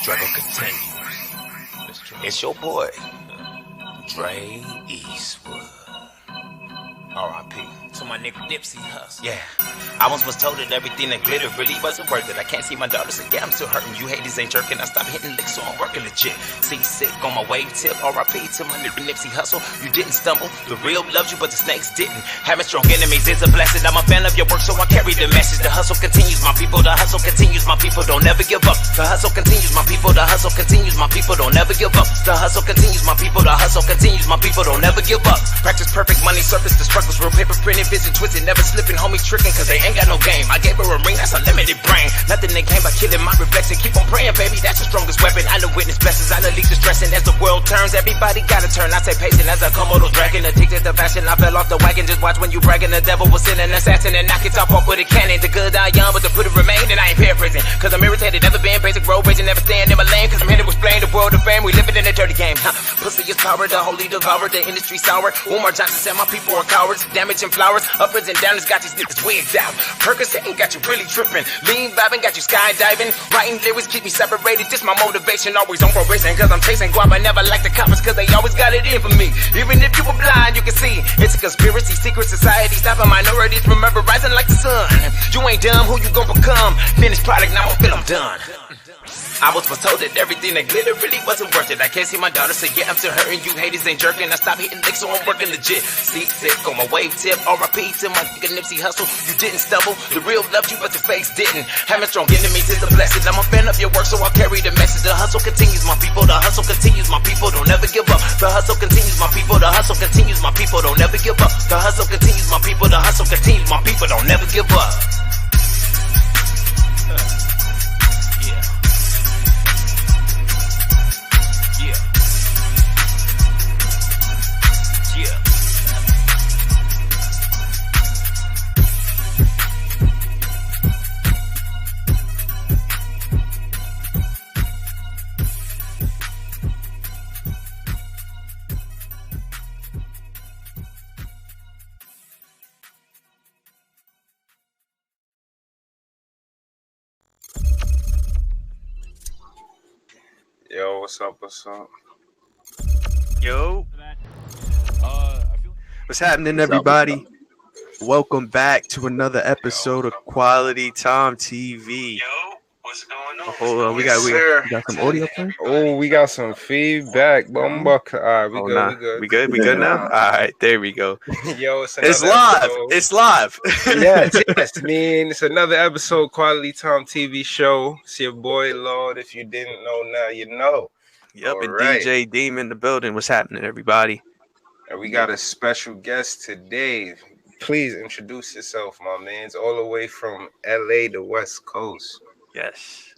struggle continues. It's your boy, Drey Eastwood. R.I.P. to my nigga Nipsey Hussle. Yeah, I once was told that everything that glittered really wasn't worth it. I can't see my daughter say, yeah, I'm still hurting. You haters ain't jerking. I stopped hitting licks, so I'm working legit. See sick on my wave tip. R.I.P. to my nigga Nipsey Hussle. You didn't stumble. The real loved you, but the snakes didn't. Having strong enemies is a blessing. I'm a fan of your work, so I carry the message. The hustle continues, my people. The hustle continues, my people. Don't never give up. The hustle continues, my people. The hustle continues, my people. Don't never give up. The hustle continues, my people. The hustle continues, my people. Don't never give up. Practice perfect money, surface the struggles, real paper printed, vision twisted, never slipping, homies tricking, cause they ain't got no game. I gave her a ring, that's a limited brain. Nothing they came by killing my reflection. Keep on praying, baby, that's the strongest weapon. I know witness blessings, I know leave the stressing. As the world turns, everybody gotta turn. I say patient as a Komodo dragon, addicted to fashion. I fell off the wagon, just watch when you bragging. The devil was sending an assassin and knock it off with a cannon. The good die young, but the good remain, and I ain't paraphrasing. Cause I'm irritated, never been basic road raging, never staying in my lane. Cause I'm here to explain the world of fame, we living in a dirty game. Pussy is power, the holy devourer, the industry sour. Umar Johnson said my people are cowards, damaging flowers. Uppers and downers got these niggas wigged out. Percocet ain't got you really tripping. Lean vibing got you skydiving. Writing lyrics keep me separated. This my motivation, always on probation. Cause I'm chasing guap. I never like the coppers cause they always got it in for me. Even if you were blind, you can see. It's a conspiracy, secret society. Stopping minorities, remember rising like the sun. You ain't dumb, who you gon' become? Finished product, now I feel I'm done. I was told that everything that glittered really wasn't worth it. I can't see my daughter say, yeah, I'm still hurting. You haters ain't jerking. I stopped hitting licks, so I'm working legit. See sick on my wave tip. R.I.P. to my nigga Nipsey Hussle. You didn't stumble. The real loved you, but the fakes didn't. Having strong enemies is a blessing. I'm a fan of your work, so I'll carry the message. The hustle continues, my people. The hustle continues, my people. Don't ever give up. The hustle continues, my people. The hustle continues, my people. Don't ever give up. The hustle continues, my people. The hustle continues, my people. Don't never give up. Yo, what's up? What's up? Yo. What's happening, everybody? Welcome back to another episode of Quality Time TV. Yo, what's going on? Hold on, we got some audio playing? Oh, we got some feedback. Alright, we good. We good now? Alright, there we go. Yo, it's live. Episode. It's live. yes, man. It's another episode, Quality Time TV show. It's your boy Lord. If you didn't know, now you know. Yep, and right. DJ Deem in the building. What's happening, everybody? And we got a special guest today. Please introduce yourself, my man. It's all the way from LA to West Coast. Yes.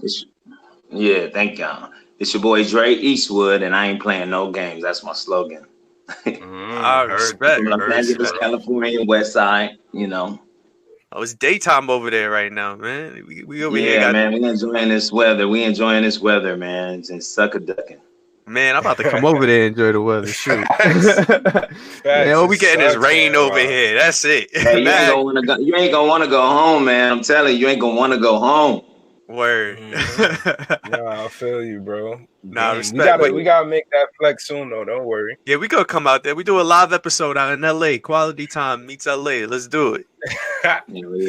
Yeah, thank y'all. It's your boy Drey Eastwood, and I ain't playing no games. That's my slogan. I respect. From Los Angeles, California, West Side, you know. Oh, it's daytime over there right now, man. We over here. Yeah, man, we enjoying this weather. Man. Just sucker ducking. Man, I'm about to come over there and enjoy the weather. Shoot. Man, we getting this rain over here. That's it. Hey, you ain't gonna want to go home, man. I'm telling you, you ain't gonna want to go home. Word. Nah, I feel you, bro. Nah, respect. We gotta make that flex soon, though. Don't worry. Yeah, we gonna come out there. We do a live episode out in LA. Quality Time meets LA. Let's do it.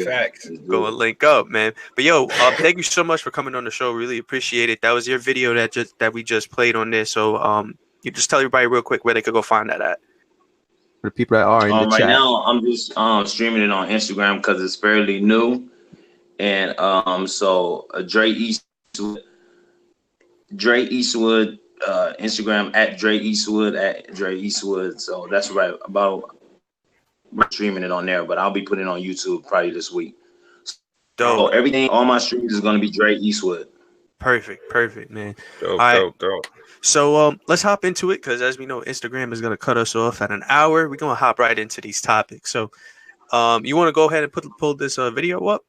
Facts. Go and link up, man. But yo, thank you so much for coming on the show. Really appreciate it. That was your video that we just played on there. So you just tell everybody real quick where they could go find that at. For the people that are in the chat. Right now, I'm just streaming it on Instagram because it's fairly new. And so Drey Eastwood, Instagram at Drey Eastwood. So that's right about streaming it on there, but I'll be putting it on YouTube probably this week. So everything, all my streams is gonna be Drey Eastwood. Perfect, man. Dope. So let's hop into it because as we know, Instagram is gonna cut us off at an hour. We're gonna hop right into these topics. So you want to go ahead and pull this video up?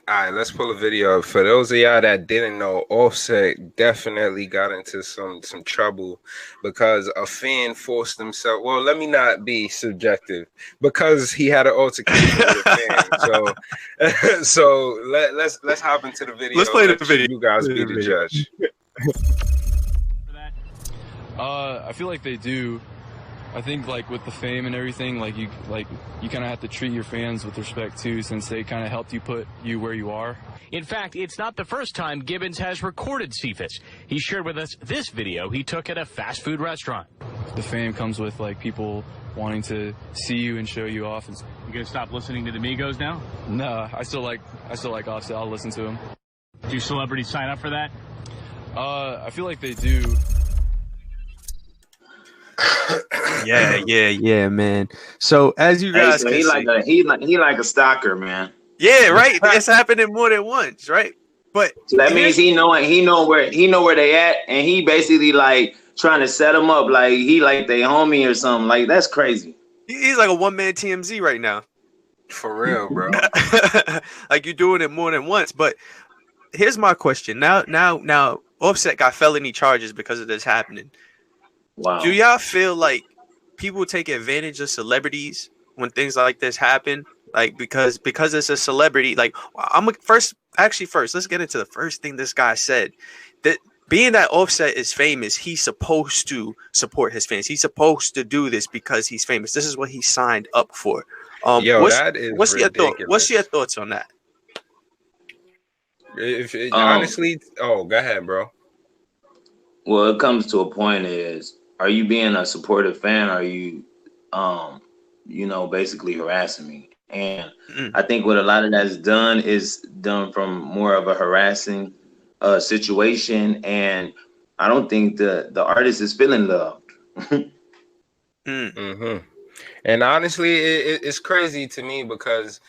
All right, let's pull a video up. For those of y'all that didn't know, Offset definitely got into some trouble because a fan forced himself. Well, let me not be subjective because he had an altercation with a fan. So let's hop into the video. Let's play the video. You guys be the judge. I feel like they do. I think like with the fame and everything, like you kind of have to treat your fans with respect too, since they kind of helped you put you where you are. In fact, it's not the first time Gibbons has recorded Cephas. He shared with us this video he took at a fast food restaurant. The fame comes with like people wanting to see you and show you off. You gonna stop listening to the Migos now? No, I still like Offset. I'll listen to him. Do celebrities sign up for that? I feel like they do. Yeah, man. So as you guys so can he like a stalker, man. Yeah, right. It's happening more than once, right? But so that means he know where they at, and he basically like trying to set them up, like he like they homie or something. Like that's crazy. He's like a one-man TMZ right now. For real, bro. Like you're doing it more than once. But here's my question. Now Offset got felony charges because of this happening. Wow. Do y'all feel like people take advantage of celebrities when things like this happen? Like because it's a celebrity. Like first, let's get into the first thing this guy said. That being that Offset is famous, he's supposed to support his fans. He's supposed to do this because he's famous. This is what he signed up for. What's your thought? What's your thoughts on that? Honestly, go ahead, bro. Well, it comes to a point is, are you being a supportive fan? Or are you, basically harassing me? And I think what a lot of that's done is done from more of a harassing situation. And I don't think the artist is feeling loved. Mm-hmm. And honestly, it's crazy to me because,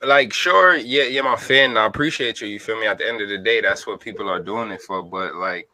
like, sure, you're my fan, and I appreciate you. You feel me? At the end of the day, that's what people are doing it for. But like,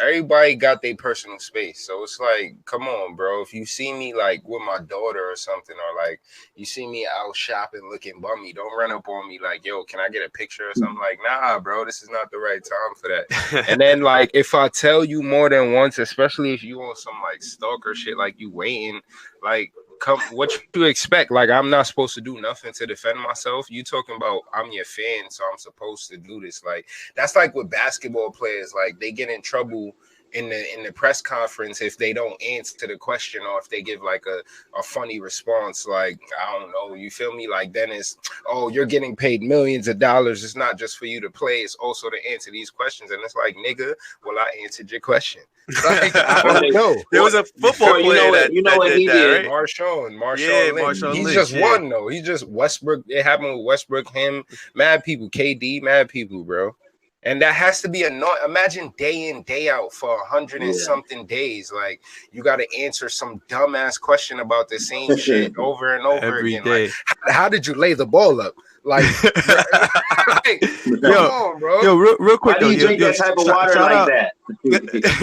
everybody got their personal space. So it's like, come on, bro. If you see me like with my daughter or something, or like you see me out shopping looking bummy, don't run up on me like, yo, can I get a picture or something? Like, nah, bro, this is not the right time for that. And then like, if I tell you more than once, especially if you on some like stalker shit, like you waiting, like, come, what you expect? Like, I'm not supposed to do nothing to defend myself. You talking about I'm your fan, so I'm supposed to do this. Like, that's like with basketball players. Like, they get in trouble in the press conference if they don't answer the question, or if they give like a funny response. Like, I don't know, you feel me? Like, then it's, oh, you're getting paid millions of dollars. It's not just for you to play, it's also to answer these questions. And it's like, nigga, well, I answered your question. Like, I don't know. There was a football player that he did. Right? Marshall Lynch. He just won though. He just Westbrook. It happened with Westbrook, him, mad people, KD, mad people, bro. And that has to be annoying. Imagine day in, day out for 100 and something days. Like, you got to answer some dumbass question about the same shit over and over every again. day. Like, how did you lay the ball up? Like, like come on, bro. Yo, real quick. How do you drink that type of water like that?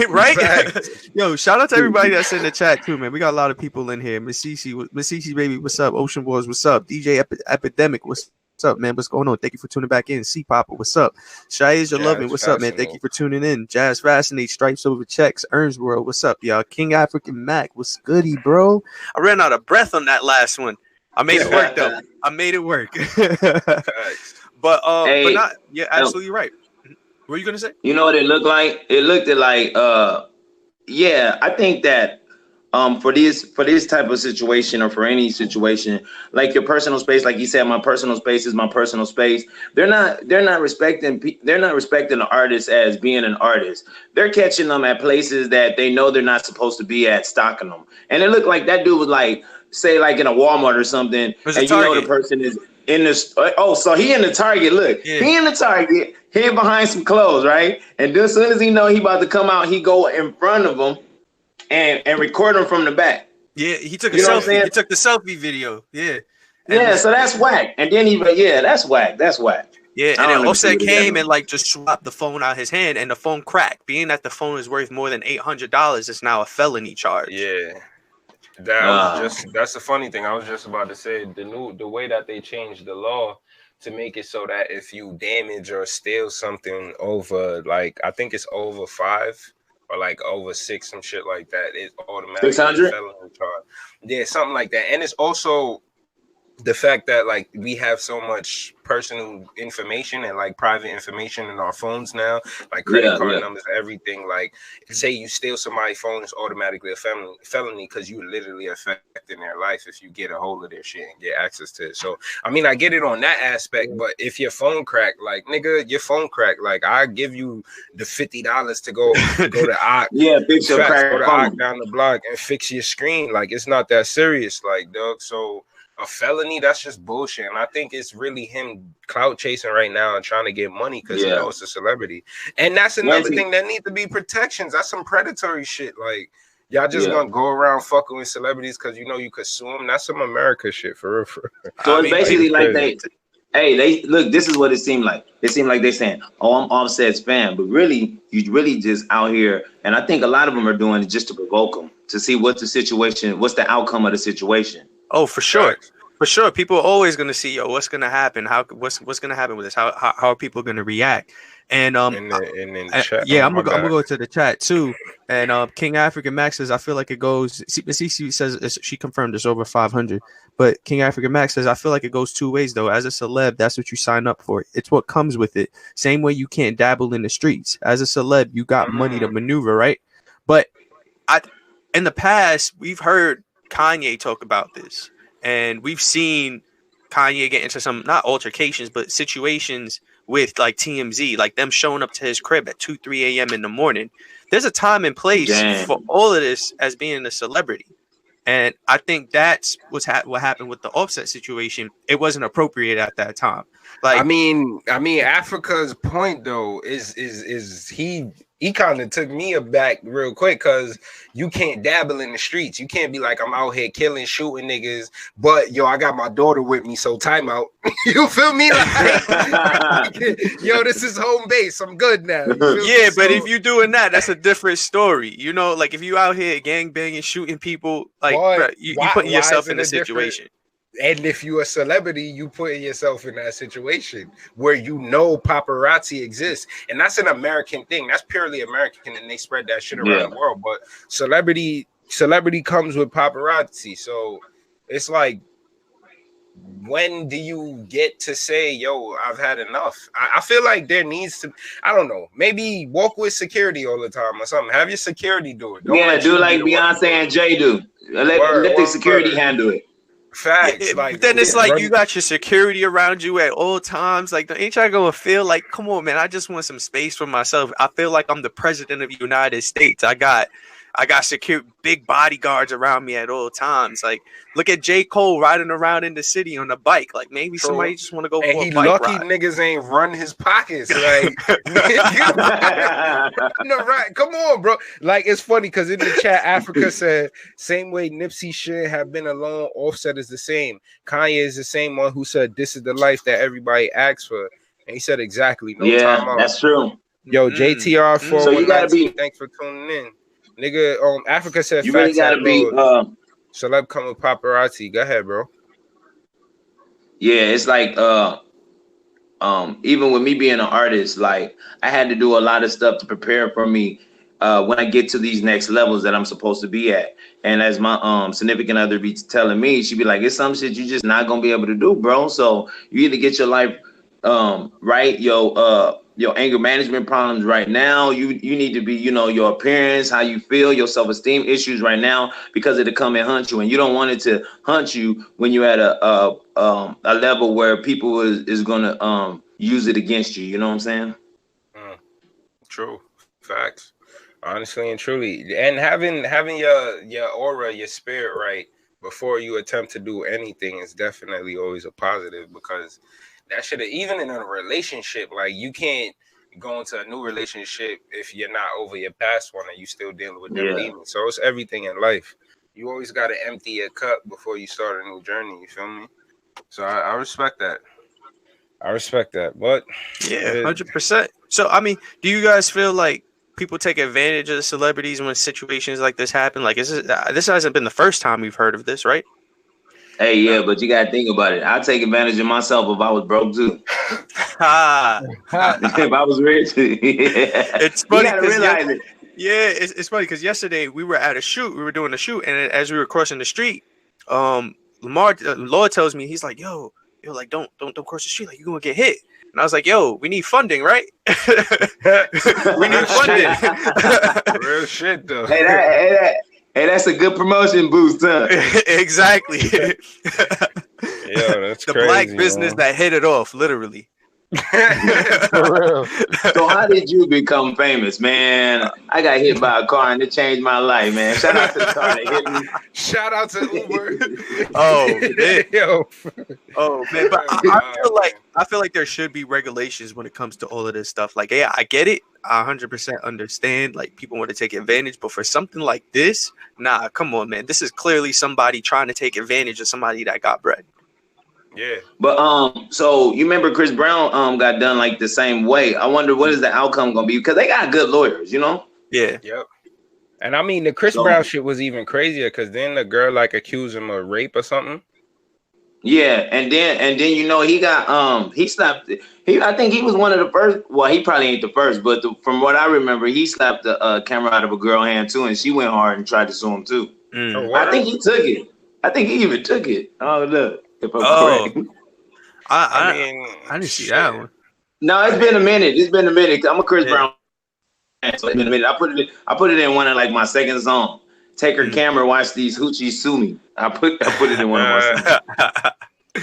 Right? Yo, shout out to everybody that's in the chat too, man. We got a lot of people in here. Miss Cece, baby, what's up? Ocean Boys, what's up? DJ Epidemic, what's up, man? What's going on? Thank you for tuning back in. C Papa, what's up? Shaiz, you're loving. What's up, man? Thank you for tuning in. Jazz Fascinate, Stripes Over Checks, Earns World, what's up, y'all? King African Mac, what's goody, bro? I ran out of breath on that last one. I made it work though. I made it work. But not, yeah, absolutely right. What are you gonna say? You know what it looked like? It looked like I think that for this type of situation, or for any situation, like your personal space, like you said, my personal space is my personal space. They're not respecting the artist as being an artist. They're catching them at places that they know they're not supposed to be at, stalking them. And it looked like that dude was like, say like in a Walmart or something, and you know the person is in this. Oh, so he in the Target. Look, he in the Target, hid behind some clothes, right? And then as soon as he know he about to come out, he go in front of them and record him from the back. Yeah, he took a selfie. He took the selfie video. Yeah. So that's whack. And then that's whack. That's whack. Yeah, and then Offset came and like just swapped the phone out his hand, and the phone cracked. Being that the phone is worth more than $800, it's now a felony charge. Yeah. That's the funny thing. I was just about to say the way that they changed the law to make it so that if you damage or steal something over, like, I think it's over 5 or like over 6, some shit like that, it automatically 600. Yeah, something like that. And it's also the fact that like we have so much personal information and like private information in our phones now, like credit card numbers, everything. Like, say you steal somebody's phone, it's automatically a felony because you literally affecting their life if you get a hold of their shit and get access to it. So I mean, I get it on that aspect, but if your phone crack, like nigga, your phone crack, like I give you the $50 to go to Ock, fix your crack go to phone Ock down the block and fix your screen. Like it's not that serious, like dog. So a felony, that's just bullshit. And I think it's really him clout chasing right now and trying to get money because he knows a celebrity. And that's another thing that needs to be protections. That's some predatory shit. Like, y'all just gonna go around fucking with celebrities because you know you could sue them. That's some America shit for real. So it's basically like they look, this is what it seemed like. It seemed like they're saying, oh, I'm Offset's fan. But really, you really just out here. And I think a lot of them are doing it just to provoke them, to see what's the situation, what's the outcome of the situation. Oh, for sure. Right. For sure. People are always going to see, yo, what's going to happen? What's going to happen with this? How are people going to react? And in chat, I'm gonna go to the chat too. And King African Max says, I feel like it goes. CC says she confirmed it's over 500. But King African Max says, I feel like it goes two ways though. As a celeb, that's what you sign up for. It's what comes with it. Same way you can't dabble in the streets. As a celeb, you got money to maneuver, right? But in the past, we've heard Kanye talk about this. And we've seen Kanye get into some, not altercations, but situations with like TMZ, like them showing up to his crib at 2, 3 a.m. in the morning. There's a time and place for all of this as being a celebrity. And I think that's what happened with the Offset situation. It wasn't appropriate at that time. Like, I mean, Africa's point though is he kind of took me aback real quick because you can't dabble in the streets. You can't be like, I'm out here killing, shooting niggas, but yo, I got my daughter with me, so time out. You feel me? Like, yo, this is home base. I'm good now. Yeah, but if you're doing that, that's a different story. You know, like if you out here gang banging, shooting people, like bro, you putting yourself in a situation. And if you're a celebrity, you putting yourself in that situation where you know paparazzi exists. And that's an American thing. That's purely American, and they spread that shit around the world. But celebrity comes with paparazzi. So it's like, when do you get to say, yo, I've had enough? I feel like there needs to, I don't know, maybe walk with security all the time or something. Have your security do it. Don't do like Beyonce and Jay do. Let the security handle it. Facts. But then it's like you got your security around you at all times. Like, ain't y'all gonna feel like, come on, man, I just want some space for myself. I feel like I'm the president of the United States. I got secure big bodyguards around me at all times. Like, look at J. Cole riding around in the city on a bike. Like, maybe somebody just want to go for a bike ride. Niggas ain't run his pockets. Like, no, right? Come on, bro. Like, it's funny because in the chat, Africa said, same way Nipsey should have been alone, Offset is the same. Kanye is the same one who said, this is the life that everybody asks for. And he said exactly. No time out. That's true. Yo, JTR 419, so you gotta be. Thanks for tuning in. Nigga, Africa said you really gotta be celeb come with paparazzi. Go ahead, bro. Yeah, it's like even with me being an artist, like I had to do a lot of stuff to prepare for me when I get to these next levels that I'm supposed to be at. And as my significant other be telling me, she'd be like, it's some shit you just not gonna be able to do, bro. So you either get your life right, your anger management problems right now. You need to be, your appearance, how you feel, your self-esteem issues right now, because it'll come and hunt you. And you don't want it to hunt you when you're at a level where people is gonna use it against you. You know what I'm saying? True. Facts. Honestly and truly. And having your aura, your spirit right before you attempt to do anything is definitely always a positive, because that should have, even in a relationship, like you can't go into a new relationship if you're not over your past one and you still dealing with them demons. So it's everything in life. You always got to empty your cup before you start a new journey. You feel me? So I respect that. But yeah, 100%. So I mean, do you guys feel like people take advantage of the celebrities when situations like this happen? Like, this hasn't been the first time we've heard of this, right? Hey, yeah, but you gotta think about it. I take advantage of myself if I was broke too. If I was rich, it's funny. You gotta realize it. Yeah, it's funny because yesterday we were at a shoot. We were doing a shoot, and as we were crossing the street, Lord tells me, he's like, yo, like don't cross the street, like you're gonna get hit. And I was like, yo, we need funding, right? We need funding. Real shit though. Hey, that's a good promotion boost, huh? Exactly. Yo, that's the crazy, black business man. that hit it off, literally. For real. So how did you become famous, man? I got hit by a car and it changed my life, man. Shout out to the car that hit me. Shout out to Uber. Oh man. Yo. Oh man, but I feel like there should be regulations when it comes to all of this stuff. Like, yeah, I get it. I 100% understand. Like, people want to take advantage, but for something like this, nah, come on, man. This is clearly somebody trying to take advantage of somebody that got bread. Yeah. But so you remember Chris Brown got done like the same way. I wonder what is the outcome gonna be, because they got good lawyers, you know? Yeah. Yep. And I mean, the Chris Brown shit was even crazier because then the girl like accused him of rape or something. Yeah, and then you know he got he slapped. I think he was one of the first. Well, he probably ain't the first, but from what I remember, he slapped the camera out of a girl hand too, and she went hard and tried to sue him too. Oh, I think he took it. I think he even took it. Oh look, if I'm correct. I didn't see that one. No, it's been a minute. I'm a Chris Brown fan, so it's been a minute. I put it in one of like my second song. Take her camera, watch these hoochies sue me. I put it in one of my songs.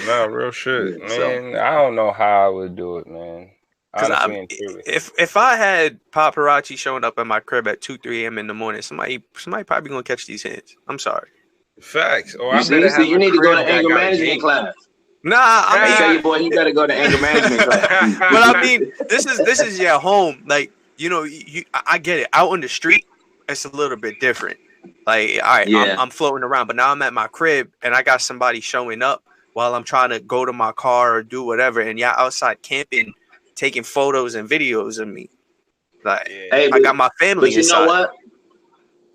No, real shit, Yeah, man. so. I don't know how I would do it, man. If I had paparazzi showing up at my crib at 2-3 a.m. in the morning, somebody probably gonna catch these hands. I'm sorry. Facts. Or You need to go to anger management class. Nah, I mean, tell you, boy, you gotta go to anger management class. But I mean, this is your home. Like, you know, I get it. Out on the street, it's a little bit different. Like, all right, yeah. I'm floating around, but now I'm at my crib and I got somebody showing up while I'm trying to go to my car or do whatever, and y'all outside camping, taking photos and videos of me. Like, hey, I got my family. But you know what?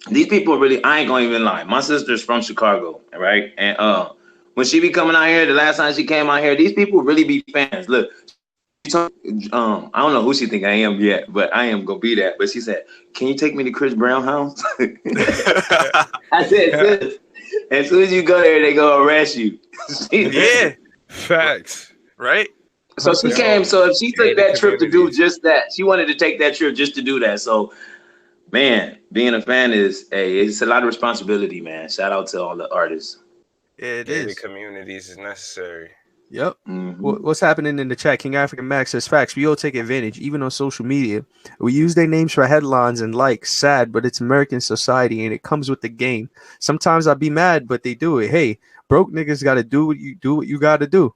These people really, I ain't gonna even lie. My sister's from Chicago, right? And when she be coming out here, the last time she came out here, these people really be fans. Look, I don't know who she think I am yet, but I am gonna be that. But she said, "Can you take me to Chris Brown house?" I said, "Sis, as soon as you go there, they go arrest you." Yeah, facts, right? So she came. So if she took that trip to do just that, she wanted to take that trip just to do that. So, man, being a fan it's a lot of responsibility, man. Shout out to all the artists. Yeah, it is. The communities is necessary. Yep. Mm-hmm. What's happening in the chat? King African Max says, facts. We all take advantage, even on social media. We use their names for headlines and likes. Sad, but it's American society, and it comes with the game. Sometimes I'd be mad, but they do it. Hey, broke niggas got to do what you got to do.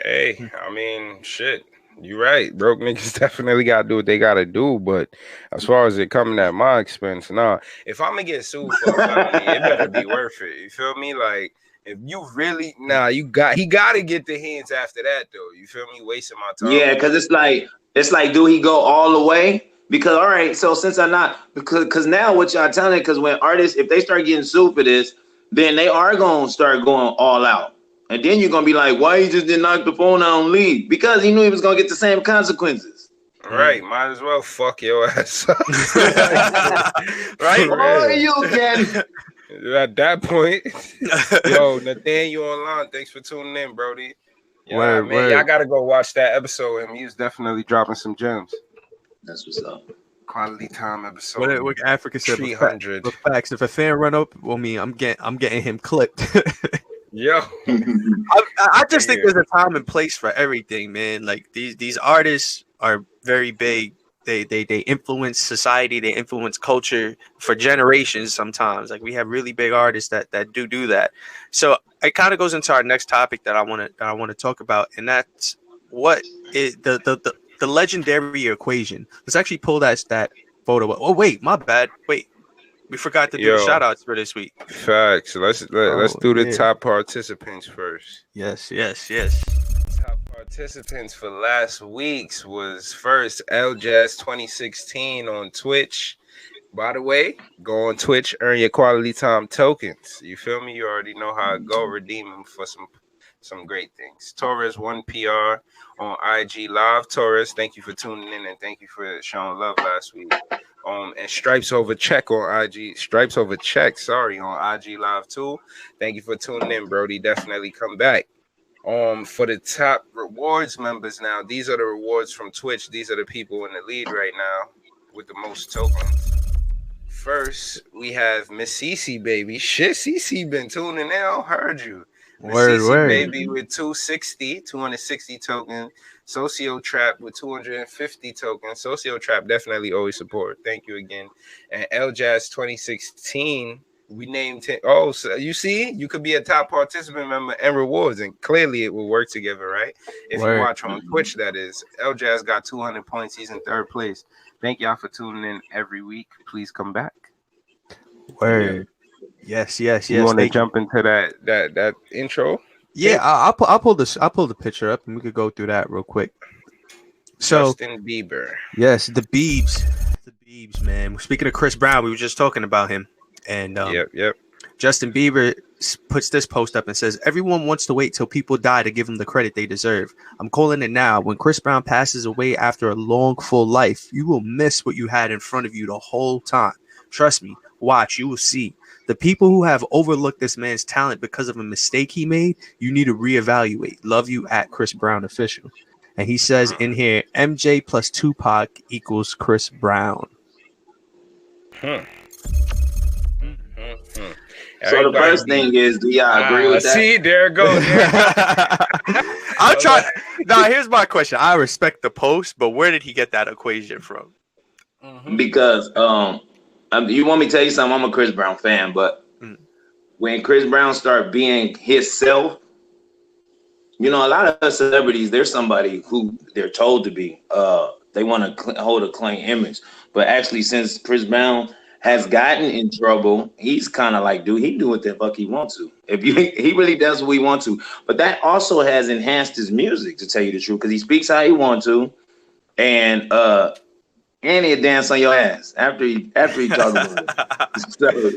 Hey, I mean, shit. You're right. Broke niggas definitely got to do what they got to do. But as far as it coming at my expense, nah. If I'm going to get sued for a felony, it better be worth it. You feel me? Like, if you really, he got to get the hands after that, though. You feel me? Wasting my time. Yeah, because it's like, do he go all the way? Because, all right, so since I'm not, because now what y'all telling, because when artists, if they start getting sued for this, then they are going to start going all out. And then you're going to be like, why you just didn't knock the phone out and leave? Because he knew he was going to get the same consequences. Right, might as well fuck your ass up. Right? Or you can. At that point, yo, Nathaniel online, thanks for tuning in, Brody. Yeah, man, y'all gotta go watch that episode, and he was definitely dropping some gems. That's what's up. Quality time episode. What Africa said, 300. Facts. If a fan run up on me, I'm getting him clipped. Yo, I just think there's a time and place for everything, man. Like these artists are very big. They influence society. They influence culture for generations. Sometimes, like we have really big artists that do that. So it kind of goes into our next topic that I want to talk about, and that's what is the legendary equation. Let's actually pull that photo up. Oh wait, my bad. Wait, we forgot to do the shout outs for this week. Facts. Let's do the top participants first. Yes. Top participants for last week's was first LJazz 2016 on Twitch. By the way, go on Twitch, earn your quality time tokens. You feel me? You already know how it go. Redeem them for some great things. Torres 1PR on IG Live. Torres, thank you for tuning in and thank you for showing love last week. And Stripes Over Check on IG. Stripes Over Check, sorry, on IG Live too. Thank you for tuning in, Brody. Definitely come back. For the top rewards members now, these are the rewards from Twitch. These are the people in the lead right now with the most tokens. First, we have Miss Cece, baby. Shit, Cece been tuning in. I heard you. Miss Cece, baby, with 260 tokens. Socio Trap with 250 tokens. Socio Trap definitely always support. Thank you again. And L Jazz 2016. We named him. Oh, so you see, you could be a top participant member and rewards, and clearly it will work together, right? If you watch on Twitch, that is. L Jazz got 200 points. He's in third place. Thank y'all for tuning in every week. Please come back. Word. Yes. You want to jump into that intro? Yeah, I'll pull the picture up and we could go through that real quick. So Justin Bieber. Yes, the Biebs, man. Speaking of Chris Brown, we were just talking about him, and yep. Justin Bieber puts this post up and says, "Everyone wants to wait till people die to give them the credit they deserve. I'm calling it now. When Chris Brown passes away after a long, full life, you will miss what you had in front of you the whole time. Trust me. Watch, you will see. The people who have overlooked this man's talent because of a mistake he made, you need to reevaluate. Love you at Chris Brown Official." And he says in here, MJ plus Tupac equals Chris Brown. So the first thing is, do y'all agree with that? See, there it goes. I'm trying. Now, here's my question. I respect the post, but where did he get that equation from? Because you want me to tell you something? I'm a Chris Brown fan, but when Chris Brown started being himself, you know, a lot of celebrities, there's somebody who they're told to be. They want to hold a clean image. But actually, since Chris Brown has gotten in trouble, he's kind of like, dude, he do what the fuck he wants to. He really does what he wants to. But that also has enhanced his music, to tell you the truth, because he speaks how he wants to, and he'll dance on your ass after he talk about it. So,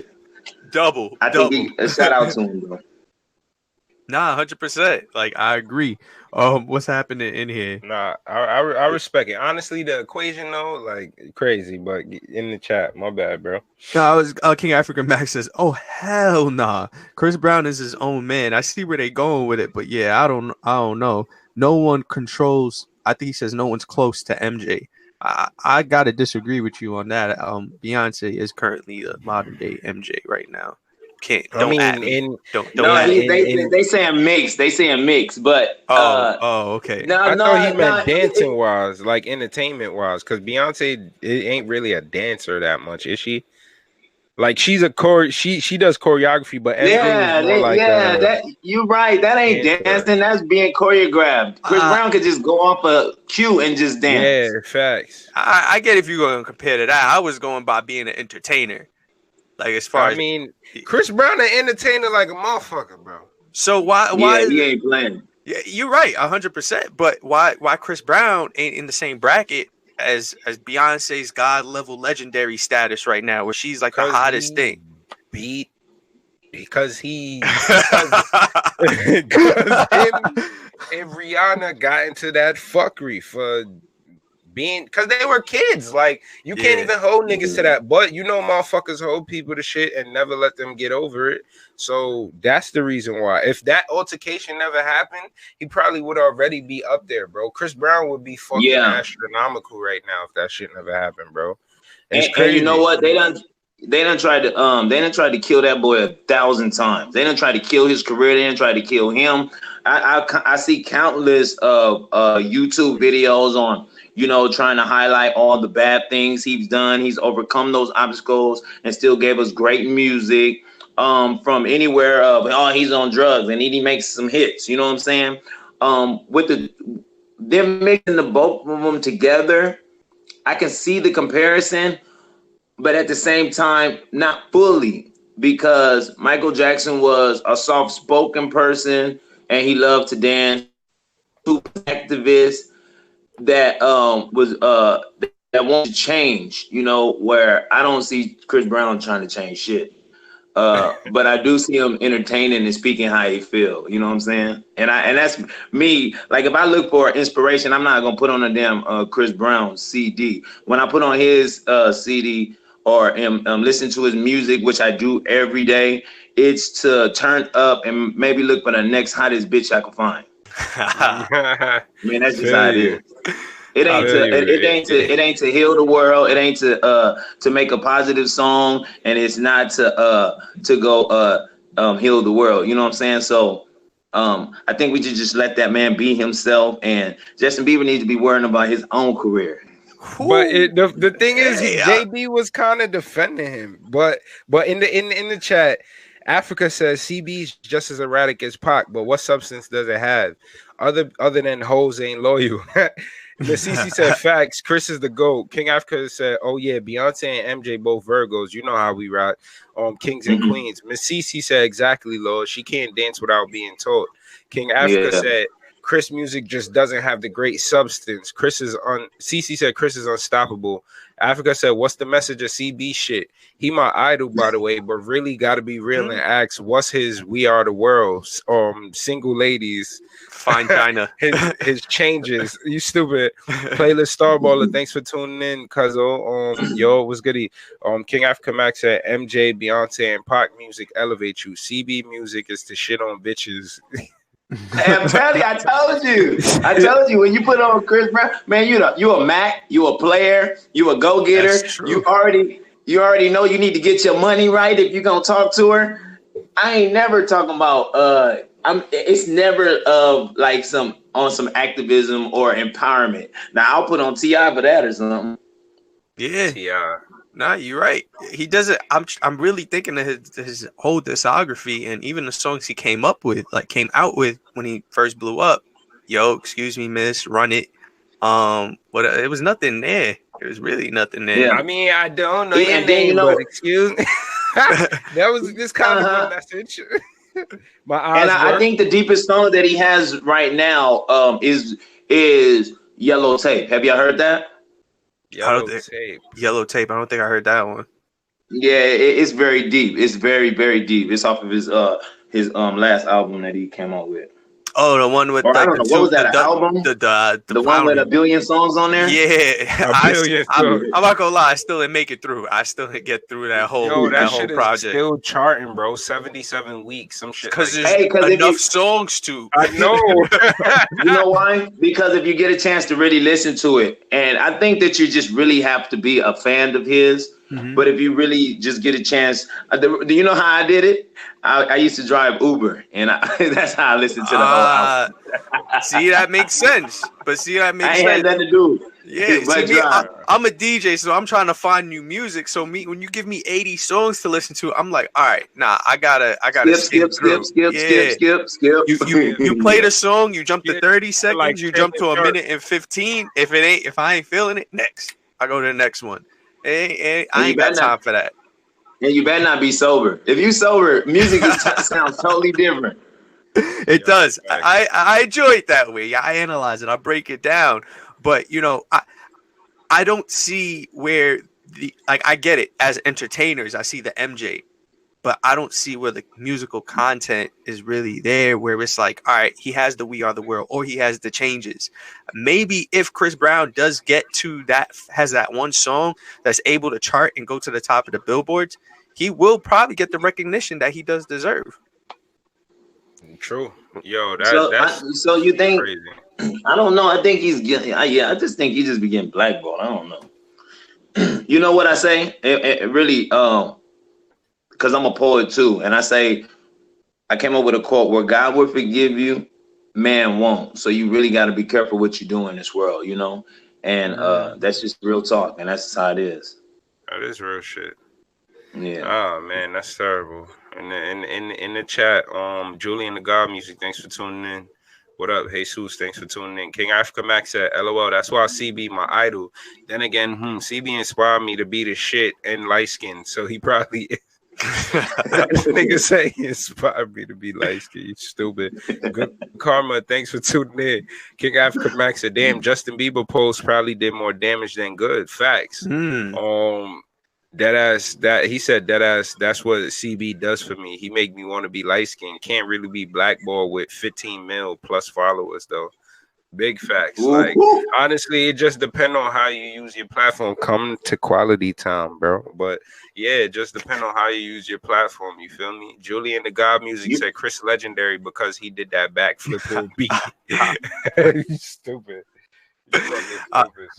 double. think a shout out to him, though. Nah, 100%. Like, I agree. What's happening in here? Nah, I respect it. Honestly, the equation though, like crazy, but in the chat, my bad, bro. No, I was King African Max says, "Oh hell nah, Chris Brown is his own man." I see where they going with it, but yeah, I don't know. No one controls. I think he says no one's close to MJ. I gotta disagree with you on that. Beyonce is currently the modern day MJ right now. They saying mix. They saying mix, but okay. I thought he meant dancing wise, like entertainment wise, because Beyonce ain't really a dancer that much, is she? Like she's a she does choreography, but you're right. That ain't dancing. That's being choreographed. Chris Brown could just go off a cue and just dance. Yeah, facts. I get if you're going to compare to that. I was going by being an entertainer. Like as far as Chris Brown an entertainer like a motherfucker, bro. So why he ain't playing? Yeah, you're right, 100%. But why Chris Brown ain't in the same bracket as Beyonce's God level legendary status right now, where she's like the hottest thing? Because him and Rihanna got into that fuckery for being, because they were kids. Like you can't even hold niggas to that, but you know motherfuckers hold people to shit and never let them get over it. So that's the reason why. If that altercation never happened, he probably would already be up there, bro. Chris Brown would be fucking astronomical right now if that shit never happened, bro. And you know what? They done tried to kill that boy 1,000 times. They done tried to kill his career. They done tried to kill him. I see countless of YouTube videos on, you know, trying to highlight all the bad things he's done. He's overcome those obstacles and still gave us great music from anywhere of, he's on drugs and he makes some hits. You know what I'm saying? With them mixing the both of them together, I can see the comparison, but at the same time, not fully, because Michael Jackson was a soft-spoken person and he loved to dance. Activist that wanted to change, you know, where I don't see Chris Brown trying to change shit. But I do see him entertaining and speaking how he feel. You know what I'm saying? And that's me. Like if I look for inspiration, I'm not gonna put on a damn Chris Brown CD. When I put on his CD or listen to his music, which I do every day, it's to turn up and maybe look for the next hottest bitch I can find. I mean, that's just how it is. It ain't to heal the world. It ain't to make a positive song, and it's not to go heal the world. You know what I'm saying? So I think we should just let that man be himself, and Justin Bieber needs to be worrying about his own career. But the thing is, JB was kind of defending him. But in the chat, Africa says CB's just as erratic as Pac, but what substance does it have? Other than hoes ain't loyal. Miss CC said facts. Chris is the GOAT. King Africa said, oh yeah, Beyonce and MJ both Virgos. You know how we rock. Kings and Queens. Miss CC said exactly, Lord. She can't dance without being taught. King Africa said Chris music just doesn't have the great substance. CC said Chris is unstoppable. Africa said, what's the message of CB shit? He my idol, by the way, but really got to be real and ask, what's his We Are the World? Single ladies. Fine China. his changes. You stupid. Playlist Starballer, thanks for tuning in, Cuzzo. Yo, what's goody? King Africa Max said, MJ, Beyonce, and Pac music elevate you. CB music is to shit on bitches. Hey, I'm telling you, I told you when you put on Chris Brown, man, you a Mac, you a player, you a go-getter. You already know you need to get your money right if you're gonna talk to her. I ain't never talking about it's never like some activism or empowerment. Now I'll put on T.I. for that or something. Yeah. T.I. Nah, you're right. He doesn't. I'm really thinking of his whole discography and even the songs he came out with when he first blew up. Yo, excuse me, miss, run it. But it was nothing there. It was really nothing there. Yeah. I mean, I don't know your name, but excuse me. That was this kind of a message. I think the deepest song that he has right now is Yellow Tape. Have y'all heard that? Yellow Tape. Yellow Tape. I don't think I heard that one. Yeah, it's very deep. It's very, very deep. It's off of his last album that he came out with. Oh, the one with what was that album? The one with 1 billion songs on there. Yeah, I'm not gonna lie. I still didn't make it through. I still didn't get through that whole whole project. Is still charting, bro. 77 weeks, some shit. Because there's enough songs to. I know. You know why? Because if you get a chance to really listen to it, and I think that you just really have to be a fan of his. Mm-hmm. But if you really just get a chance, do you know how I did it? I used to drive Uber, and that's how I listened to the whole album. See, that makes sense. But see, that makes sense. I ain't had nothing to do. Yeah, see, I'm a DJ, so I'm trying to find new music. So when you give me 80 songs to listen to, I'm like, all right, nah, I gotta skip. You play the song, you jump to 30 seconds, you jump to a minute and 15. If I ain't feeling it, next. I go to the next one. I ain't got time for that. And you better not be sober. If you sober, music sounds totally different. It does. I enjoy it that way. I analyze it. I break it down. But I don't see where I get it as entertainers. I see the MJ, but I don't see where the musical content is really there. Where it's like, all right, he has the We Are the World, or he has the Changes. Maybe if Chris Brown does get to that, has that one song that's able to chart and go to the top of the billboards, he will probably get the recognition that he does deserve. True. Yo, so you think? Crazy. I don't know. I think he's getting. I just think he just be getting blackballed. I don't know. You know what I say? It really, because I'm a poet too, and I say, I came up with a quote: "Where God will forgive you, man won't." So you really got to be careful what you do in this world, And that's just real talk, and that's just how it is. That is real shit. Yeah. Oh man, that's terrible. In the chat, Julian the God Music, thanks for tuning in. What up, Jesus? Thanks for tuning in. King Africa Max said, LOL, that's why CB my idol. Then again, CB inspired me to be the shit and light skinned, so he probably is. Nigga say he inspired me to be light skinned. You stupid. Good karma, thanks for tuning in. King Africa Max said, damn, Justin Bieber post probably did more damage than good. Facts. That he said that ass. That's what CB does for me. He make me want to be light skinned. Can't really be blackballed with 15 mil plus followers though. Big facts. Like honestly, it just depends on how you use your platform. Come to quality time, bro. But yeah, it just depends on how you use your platform. You feel me? Julian the God Music said Chris legendary because he did that backflip on beat. You stupid.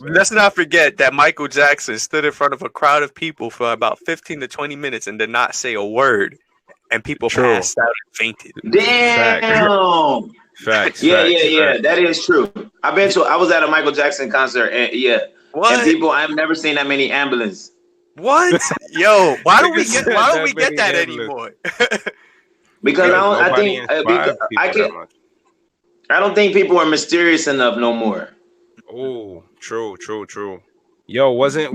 Let's not forget that Michael Jackson stood in front of a crowd of people for about 15 to 20 minutes and did not say a word, and people passed out and fainted. Damn. Facts. Yeah. That is true. I was at a Michael Jackson concert, and and people, I've never seen that many ambulance. What? Yo, why don't we get that anymore? Because I don't think people are mysterious enough no more. Oh, true. Yo, wasn't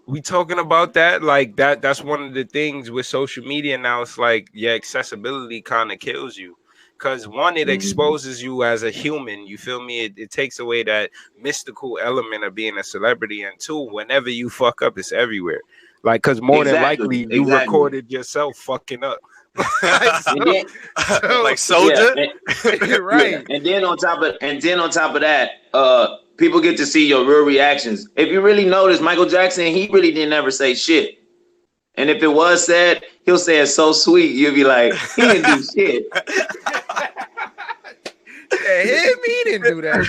we talking about that? Like that's one of the things with social media now. It's like accessibility kind of kills you. Because one, it exposes you as a human. You feel me? It takes away that mystical element of being a celebrity. And two, whenever you fuck up, it's everywhere. Like, because more than likely, you recorded yourself fucking up. Like Soldier, right? Yeah. And then on top of that, people get to see your real reactions. If you really notice, Michael Jackson, he really didn't ever say shit. And if it was said, he'll say it so sweet, you'll be like, he didn't do shit. He didn't do that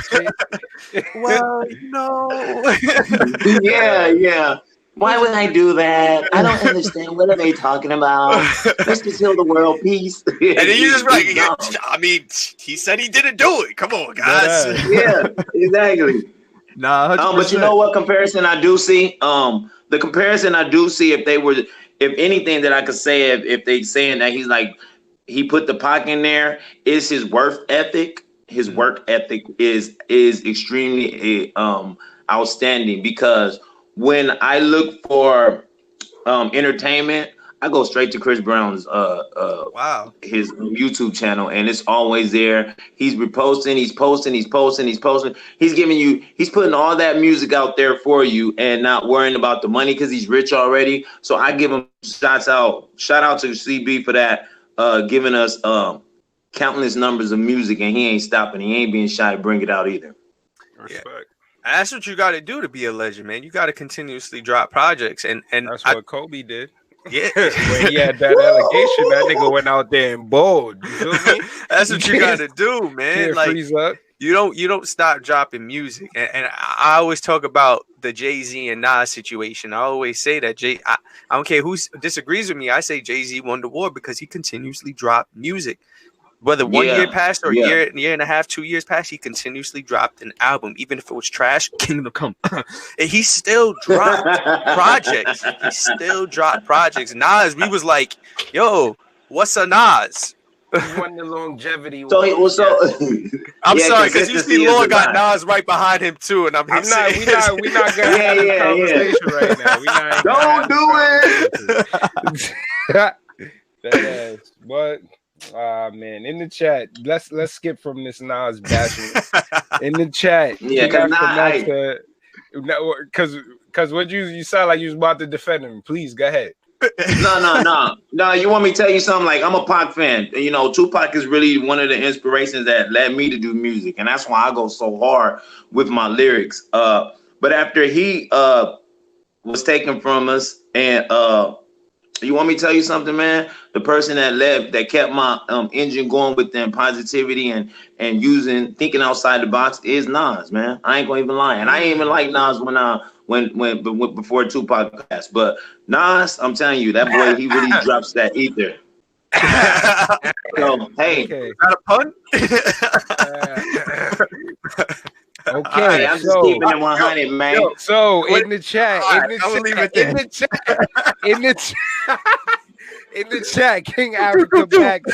shit. Well, no. Yeah. Why would I do that? I don't understand. What are they talking about? Let's just heal the world, peace. And then you just like, I mean, he said he didn't do it. Come on, guys. Yeah, exactly. Nah, but you know what comparison I do see? The comparison I do see, if anything that I could say, if they saying that he's like, he put the Pac in there, is his work ethic. His work ethic is extremely outstanding, because when I look for entertainment, I go straight to Chris Brown's his YouTube channel, and it's always there. He's reposting, he's posting. He's putting all that music out there for you and not worrying about the money because he's rich already. So I give him shout out to CB for that, giving us countless numbers of music, and he ain't stopping. He ain't being shy to bring it out either. Respect. That's what you got to do to be a legend, man. You got to continuously drop projects, and that's what Kobe did. Yeah, when he had that allegation, that nigga went out there and bowled. You feel me? That's what you got to do, man. Like freeze up. You don't stop dropping music, and I always talk about the Jay-Z and Nas situation. I always say that I don't care who disagrees with me. I say Jay-Z won the war because he continuously dropped music. Whether 1 year passed or a year and a half, 2 years passed, he continuously dropped an album, even if it was trash. Kingdom Come, and he still dropped projects. Nas, we was like, "Yo, what's a Nas?" He won the longevity. So I'm sorry, because you see, Lord got Nas right behind him too, and we're not gonna have a conversation right now. Don't do it. But. Man, in the chat, let's skip from this Nas bashing. In the chat, because what you sound like you was about to defend him. Please go ahead. No. You want me to tell you something? Like, I'm a Pac fan. You know, Tupac is really one of the inspirations that led me to do music, and that's why I go so hard with my lyrics. But after he was taken from us, and you want me to tell you something, man? The person that kept my engine going with them positivity and thinking outside the box is Nas, man. I ain't gonna even lie, and I ain't even like Nas when before Tupac passed. But Nas, I'm telling you, that boy, he really drops that ether. So hey, got a pun? Okay, I'm just keeping it 100, man. So in the chat, King Africa Back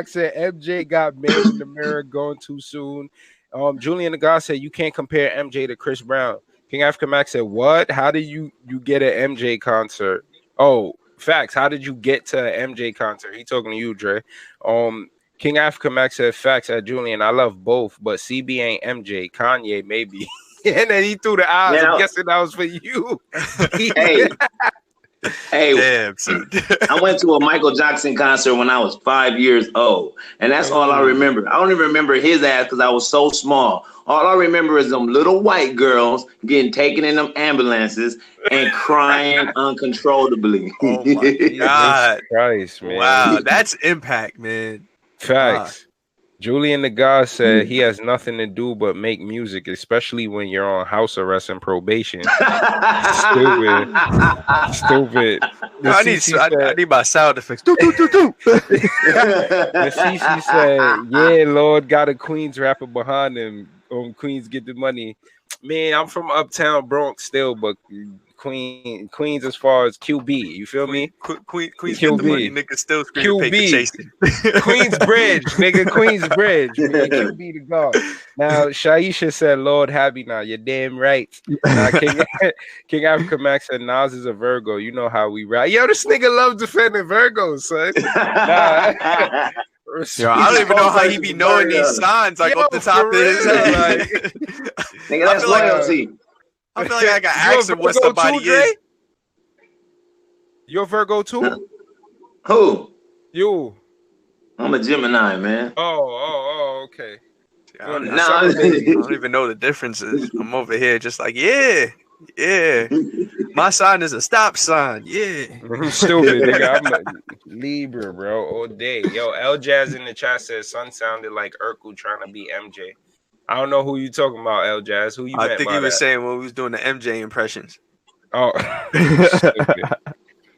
said, MJ got made in the mirror going too soon. Julian the God said you can't compare MJ to Chris Brown. King Africa Max said, what? How did you get an MJ concert? Oh, facts. How did you get to an MJ concert? He talking to you, Drey. King Africa Max said, facts at Julian. I love both, but CB ain't MJ. Kanye, maybe. And then he threw the eyes. Man, I'm guessing that was for you. Hey, Damn, son. I went to a Michael Jackson concert when I was 5 years old, and that's all I remember. I don't even remember his ass because I was so small. All I remember is them little white girls getting taken in them ambulances and crying uncontrollably. Oh my God. Christ, man. Wow, that's impact, man. Facts. Julian the God said he has nothing to do but make music, especially when you're on house arrest and probation. Stupid. I need my sound effects. The CC said, yeah, Lord got a Queens rapper behind him. Queens get the money. Man, I'm from Uptown Bronx still, but Queens as far as QB, you feel me? Queens QB. get the money, nigga still screaming paper chasing. Queensbridge, nigga, Queensbridge. Man, QB the God. Now, Shaisha said, Lord happy now. You're damn right. Now, King Africa Max said, Nas is a Virgo. You know how we ride. Yo, this nigga loves defending Virgos, son. Nah. Yo, I don't even know how he be knowing these signs like off the top of his head. Like, nigga, that's loyalty. I feel like I got asked him what somebody is. You're Virgo too? Who? You. I'm a Gemini, man. Oh, okay. I don't even know the differences. I'm over here just like, yeah. My sign is a stop sign. Yeah. Stupid, nigga. I'm a Libra, bro, all day. Yo, L Jazz in the chat says son sounded like Urkel trying to be MJ. I don't know who you talking about, L Jazz. Who you I meant think by he was that? saying when we was doing the MJ impressions. Oh, stupid.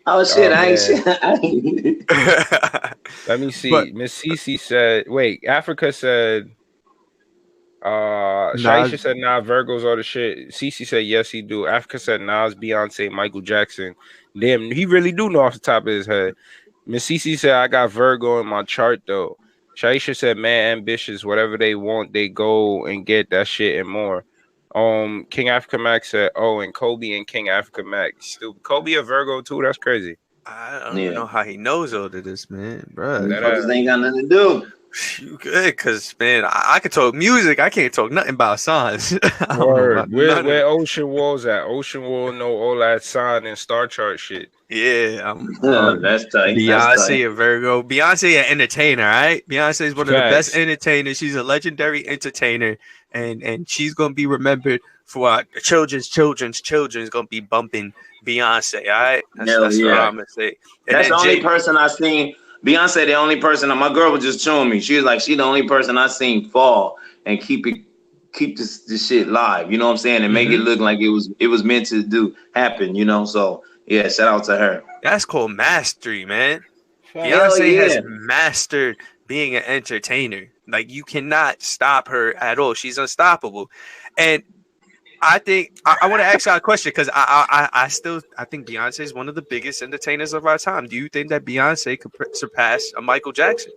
Oh shit, I man. ain't Let me see. Miss Cece said, wait, Africa said Shaisha said nah, Virgos are the shit. Cece said yes he do. Africa said Nas, Beyonce, Michael Jackson. Damn, he really do know off the top of his head. Miss Cece said I got Virgo in my chart though. Shaisha said man ambitious, whatever they want they go and get that shit and more. King Africa Max said and Kobe and King Africa Max. Stupid. Kobe a Virgo too, that's crazy. I don't even know how he knows all of this, man, bro. That ain't got nothing to do. You good, cause man, I could talk music. I can't talk nothing about signs. Word. Where Ocean Wall's at? Ocean Wall know all that sign and star chart shit. Yeah, that's tight. Beyonce a Virgo. Beyonce an entertainer, right? Beyonce is one of the best entertainers. She's a legendary entertainer, and she's gonna be remembered for our children's gonna be bumping Beyonce. All right, that's what I'm gonna say. And that's the only person I seen. Beyonce, the only person. My girl was just showing me. She was like, she the only person I seen fall and keep this shit live. You know what I'm saying? And make it look like it was meant to happen. You know, so yeah, shout out to her. That's called mastery, man. Beyonce has mastered being an entertainer. Like you cannot stop her at all. She's unstoppable. And I think I want to ask y'all a question because I think Beyonce is one of the biggest entertainers of our time. Do you think that Beyonce could surpass a Michael Jackson?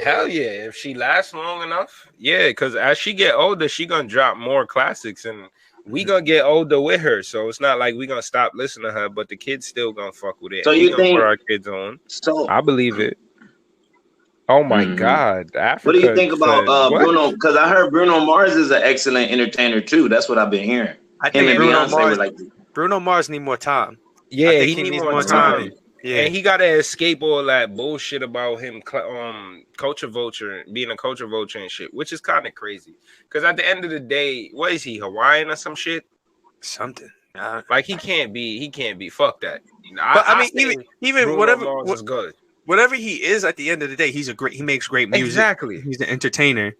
Hell yeah, if she lasts long enough. Yeah, because as she get older, she gonna drop more classics, and we gonna get older with her. So it's not like we gonna stop listening to her, but the kids still gonna fuck with it. So you think put our kids on? So I believe it. Oh my God! Africa, what do you think about Bruno? Because I heard Bruno Mars is an excellent entertainer too. That's what I've been hearing. I think Bruno Mars need more time. Yeah, he needs more time. Yeah, and he gotta escape all that bullshit about him, culture vulture, being a culture vulture and shit, which is kind of crazy. Because at the end of the day, what is he, Hawaiian or some shit? Something. Like he can't be. Fuck that. But I mean, even Bruno whatever. Mars is good. Whatever he is, at the end of the day, he makes great music. Exactly. He's an entertainer.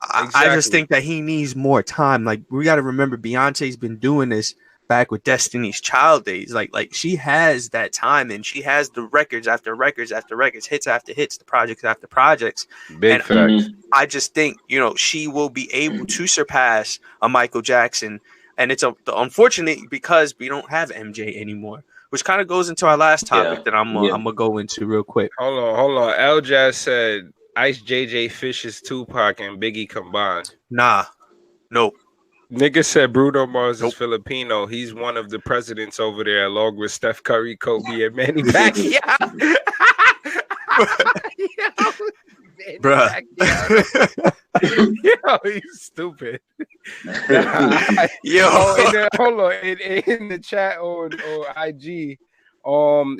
I just think that he needs more time. Like we got to remember, Beyonce's been doing this back with Destiny's Child days. Like she has that time, and she has the records after records after records, hits after hits, the projects after projects. Big facts. I just think she will be able to surpass a Michael Jackson, and it's unfortunate because we don't have MJ anymore. Which kind of goes into our last topic that I'm gonna go into real quick. Hold on. L Jazz said Ice JJ Fish is Tupac and Biggie combined. Nah, nope. Nigga said Bruno Mars is Filipino. He's one of the presidents over there, along with Steph Curry, Kobe, and Manny Pacquiao. Bruh. Yo, he's stupid. Yo. Hold on. In the chat on IG,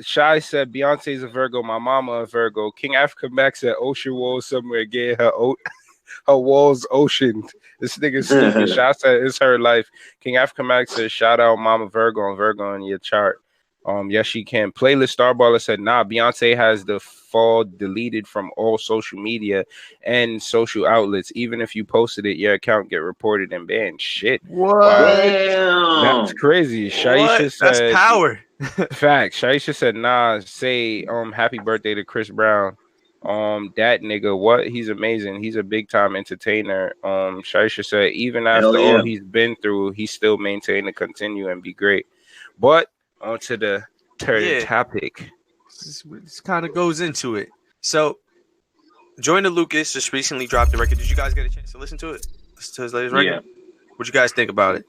Shy said Beyonce's a Virgo, my mama a Virgo. King Africa Max said Ocean Walls somewhere getting her walls oceaned. This nigga's stupid. Shy said it's her life. King Africa Max said shout out Mama Virgo and Virgo in your chart. Yes, she can. Playlist Starballer said, nah, Beyonce has the fall deleted from all social media and social outlets. Even if you posted it, your account get reported and banned. Shit. What? Damn. That's crazy. Shaisha said, that's power. Facts. Shaisha said, nah, say happy birthday to Chris Brown. That nigga, what? He's amazing. He's a big time entertainer. Shaisha said, even after all he's been through, he still maintained to continue and be great. But on to the third topic. This kind of goes into it. So, Joyner Lucas just recently dropped the record. Did you guys get a chance to listen to it? Listen to his latest record? Yeah. What you guys think about it?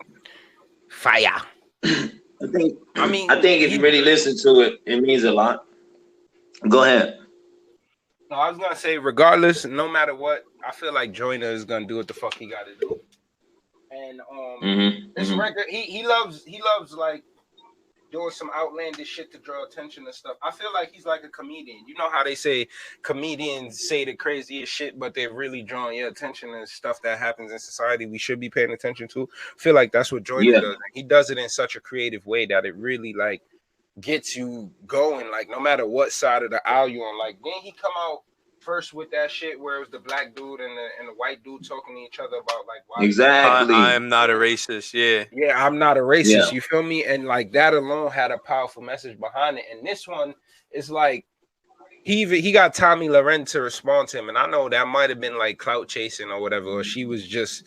Fire. I think if you really listen to it, it means a lot. Go ahead. No, I was gonna say, regardless, no matter what, I feel like Joyner is gonna do what the fuck he gotta do. And this record, he loves like doing some outlandish shit to draw attention and stuff. I feel like he's like a comedian. You know how they say comedians say the craziest shit, but they're really drawing your attention and stuff that happens in society we should be paying attention to. I feel like that's what Joyner does. He does it in such a creative way that it really like gets you going, like no matter what side of the aisle you're on. Like then he come out first with that shit where it was the black dude and the white dude talking to each other about like why exactly I'm not a racist. Yeah, I'm not a racist. You feel me? And like that alone had a powerful message behind it. And this one is like he got Tommy Loren to respond to him, and I know that might have been like clout chasing or whatever, or she was just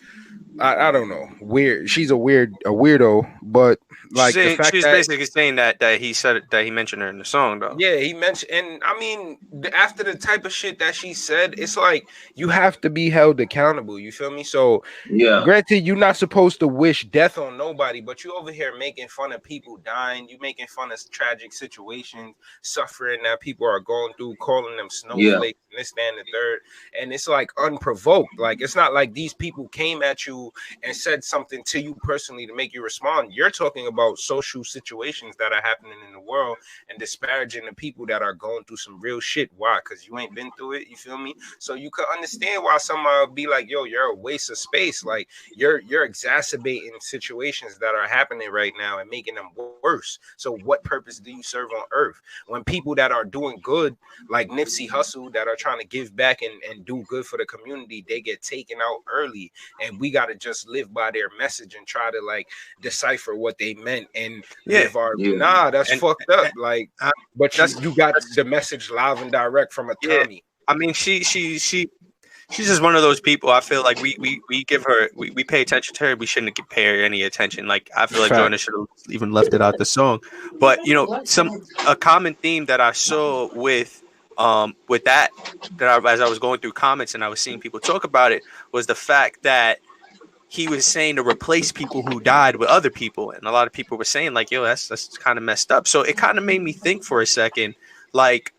I don't know, weird. She's a weirdo, but like she's basically saying that he said that he mentioned her in the song though. Yeah, he mentioned, and I mean, after the type of shit that she said, it's like you have to be held accountable. You feel me? So granted, you're not supposed to wish death on nobody, but you over here making fun of people dying, you making fun of tragic situations, suffering that people are going through, calling them snowflakes and this, that, and the third, and it's like unprovoked. Like it's not like these people came at you and said something to you personally to make you respond. You're talking about social situations that are happening in the world and disparaging the people that are going through some real shit. Why? Because you ain't been through it. You feel me? So you could understand why somebody would be like, yo, you're a waste of space. Like you're exacerbating situations that are happening right now and making them worse. So what purpose do you serve on earth when people that are doing good, like Nipsey Hussle, that are trying to give back and do good for the community, they get taken out early, and we got to just live by their message and try to like decipher what they meant and live our that's fucked up. Like but you got the message live and direct from a Tommy. I mean she's just one of those people. I feel like we give her we pay attention to her. We shouldn't pay her any attention. Like I feel like Joyner should have even left it out the song. But you know, a common theme that I saw with that as I was going through comments and I was seeing people talk about it was the fact that he was saying to replace people who died with other people, and a lot of people were saying like, yo, that's kind of messed up. So it kind of made me think for a second, like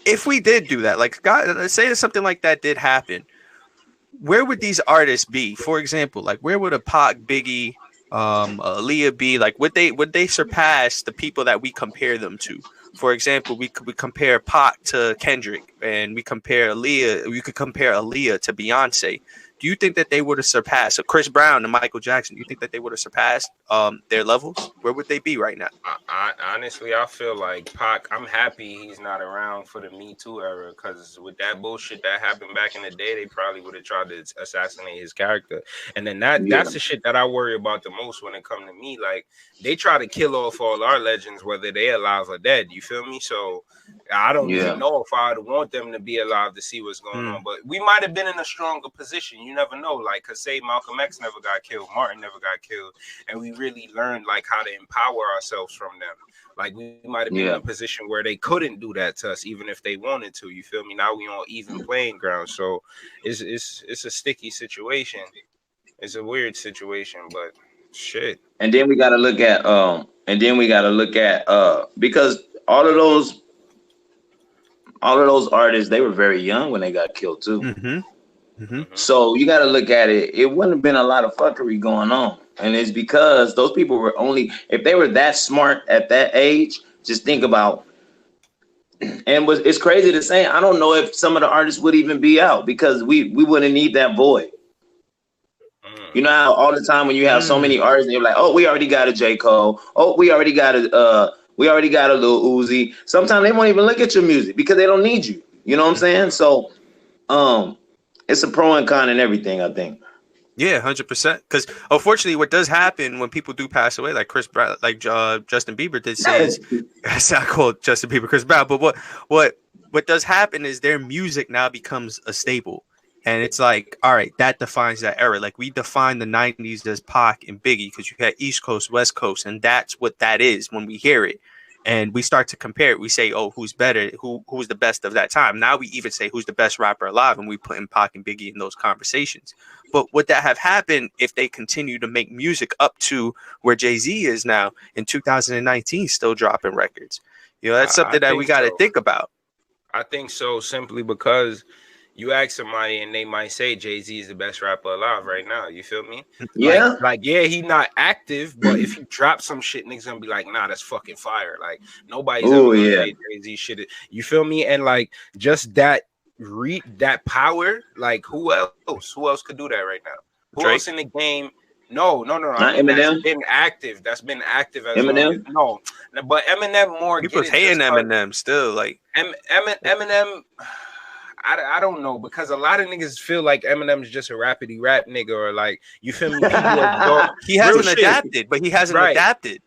if we did do that, like God, let's say something like that did happen, where would these artists be? For example, like where would a Pac, Biggie, Aaliyah be? Like would they surpass the people that we compare them to? For example, we compare Pac to Kendrick, and we compare Aaliyah. We could compare Aaliyah to Beyonce. Do you think that they would have surpassed Chris Brown and Michael Jackson? Do you think that they would have surpassed their levels? Where would they be right now? Honestly, I feel like Pac, I'm happy he's not around for the Me Too era, because with that bullshit that happened back in the day, they probably would have tried to assassinate his character. And then that's the shit that I worry about the most when it comes to me. Like, they try to kill off all our legends, whether they're alive or dead. You feel me? So I don't even know if I'd want them to be alive to see what's going on. But we might have been in a stronger position. You never know. Like, cause say Malcolm X never got killed, Martin never got killed, and we really learned like how to empower ourselves from them. Like we might have been in a position where they couldn't do that to us, even if they wanted to. You feel me? Now we on even playing ground. So it's a sticky situation. It's a weird situation, but shit. And then we gotta look at because all of those artists, they were very young when they got killed too. So you got to look at it. It wouldn't have been a lot of fuckery going on. And it's because those people were only, if they were that smart at that age, just think about, it's crazy to say, I don't know if some of the artists would even be out because we wouldn't need that void. You know how all the time when you have so many artists and you're like, oh, we already got a J. Cole. Oh, we already got a Lil Uzi. Sometimes they won't even look at your music because they don't need you. You know what I'm saying? So it's a pro and con and everything, I think. Yeah, 100%. Because unfortunately, what does happen when people do pass away, like Justin Bieber did say, is that's not called Justin Bieber, Chris Brown. But what does happen is their music now becomes a staple, and it's like, all right, that defines that era. Like we define the '90s as Pac and Biggie because you had East Coast, West Coast, and that's what that is when we hear it. And we start to compare it. We say, oh, who's better? Who's the best of that time? Now we even say who's the best rapper alive, and we put in Pac and Biggie in those conversations. But would that have happened if they continue to make music up to where Jay-Z is now in 2019, still dropping records? You know, that's something that we got to think about. I think so, simply because you ask somebody and they might say Jay-Z is the best rapper alive right now. You feel me? Yeah. Like yeah, he not active, but if he drops some shit, niggas gonna be like, nah, that's fucking fire. Like nobody's ever gonna say Jay-Z shit. You feel me? And like just that that power, like who else? Who else could do that right now? Who Drey? else in the game? No. Not I mean, Eminem. That's been active as Eminem. Well. No, but Eminem more. People hating Eminem still, like Eminem. I don't know, because a lot of niggas feel like Eminem's just a rapidy rap nigga, or like, you feel me? He hasn't adapted, but he hasn't adapted.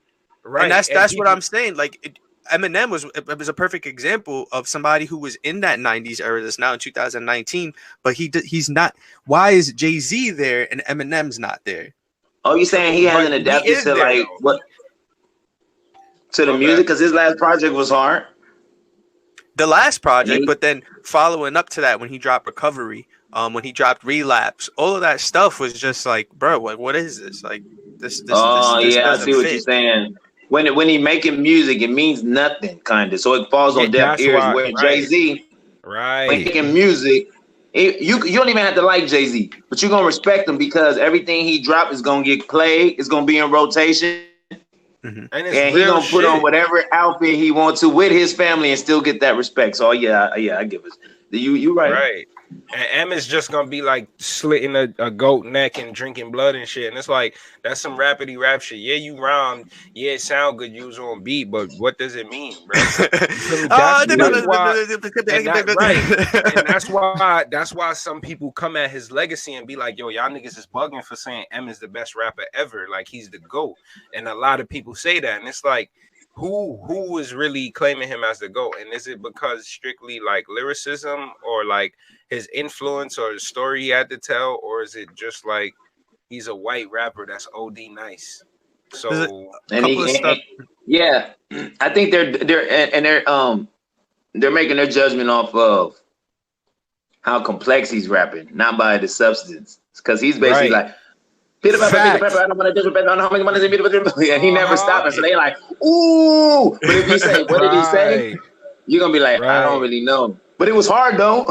Right. And that's what I'm saying. Like Eminem was a perfect example of somebody who was in that 90s era that's now in 2019, but he's not. Why is Jay-Z there and Eminem's not there? Oh, you saying he hasn't adapted to like what? To the music, because his last project was hard. The last project, but then following up to that, when he dropped Recovery, when he dropped Relapse, all of that stuff was just like, bro, what is this? Like this I see what you're saying. When he making music, it means nothing, kind of. So it falls on deaf ears. Where Jay-Z, making music, you don't even have to like Jay-Z, but you're gonna respect him because everything he dropped is gonna get played. It's gonna be in rotation. And he's gonna put on whatever outfit he wants to with his family and still get that respect. So yeah, I give it. You right. Right. And M is just gonna be like slitting a goat neck and drinking blood and shit. And it's like, that's some rapidy rap shit. Yeah, you rhyme. Yeah, it sound good. You was on beat, but what does it mean, bro? That's why some people come at his legacy and be like, yo, y'all niggas is bugging for saying M is the best rapper ever. Like, he's the GOAT. And a lot of people say that. And it's like, who is really claiming him as the GOAT? And is it because strictly like lyricism, or like his influence, or the story he had to tell, or is it just like he's a white rapper that's OD nice? So yeah, I think they're making their judgment off of how complex he's rapping, not by the substance, because he's basically like, I don't want to disrespect. I don't know how many money and he never stopped. So they like, ooh. But if you say, what did he say? You're gonna be like, I don't really know. But it was hard though.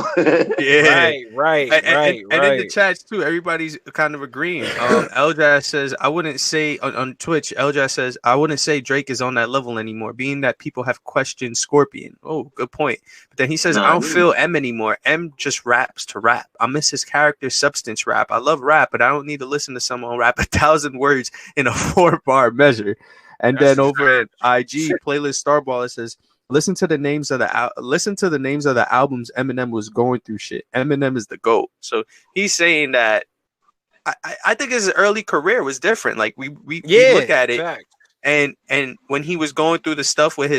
Yeah, right. And in the chats too, everybody's kind of agreeing. Eljaz says, I wouldn't say on Twitch. Eljaz says, I wouldn't say Drake is on that level anymore, being that people have questioned Scorpion. Oh, good point. But then he says, I don't feel M anymore. M just raps to rap. I miss his character substance rap. I love rap, but I don't need to listen to someone rap 1,000 words in a 4-bar measure. And then over at IG playlist Starball, it says, Listen to the names of the albums Eminem was going through shit. Eminem is the GOAT. So he's saying that I think his early career was different. Like we look at it, fact. and when he was going through the stuff with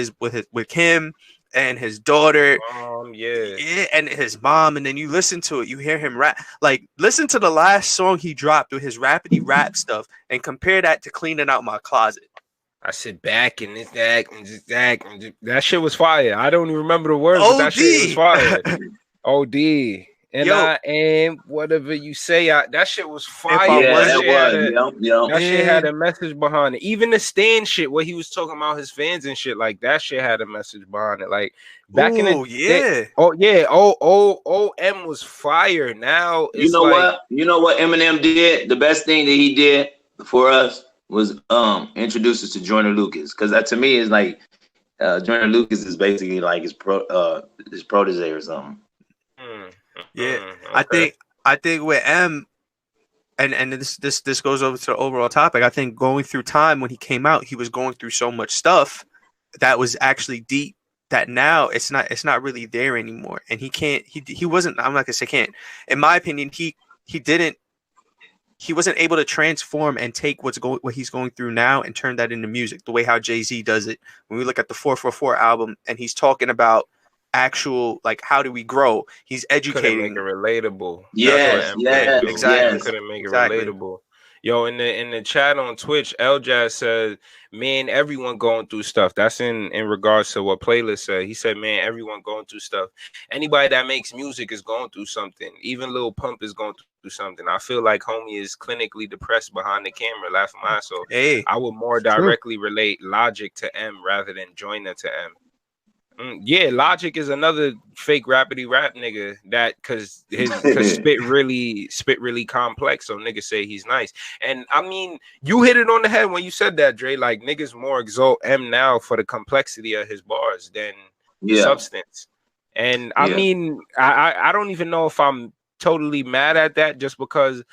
him and his daughter, and his mom, and then you listen to it, you hear him rap. Like, listen to the last song he dropped with his rapidy rap stuff, and compare that to Cleaning Out My Closet. I sit back and this that shit was fire. I don't even remember the words, but that shit was fire. OD. And Yo. I am whatever you say. That shit was fire. Yeah, That shit had a message behind it. Even the stand shit, where he was talking about his fans and shit, like that shit had a message behind it. Like back in the day, OM was fire. Now it's you know what Eminem did? The best thing that he did for us was introduce us to Joyner Lucas, because that to me is like Joyner Lucas is basically like his protege or something. Yeah, okay. I think with M, and this goes over to the overall topic. I think going through time, when he came out, he was going through so much stuff that was actually deep, that now it's not really there anymore. And he wasn't, I'm not gonna say can't. In my opinion, he wasn't able to transform and take what he's going through now and turn that into music the way how Jay-Z does it. When we look at the 444 album, and he's talking about actual, like, how do we grow? He's educating. Couldn't make it relatable. Yes, exactly. Couldn't make it relatable. Yo, in the chat on Twitch, L-Jazz said, man, everyone going through stuff. That's in regards to what Playlist said. He said, man, everyone going through stuff. Anybody that makes music is going through something. Even Lil Pump is going through something. I feel like homie is clinically depressed behind the camera, laughing my ass off. Hey, I would more directly relate Logic to M rather than Joyner to M. Yeah, Logic is another fake rapidy rap nigga that cause spit really complex. So niggas say he's nice. And I mean, you hit it on the head when you said that, Drey. Like niggas more exalt M now for the complexity of his bars than substance. And I mean, I don't even know if I'm totally mad at that, just because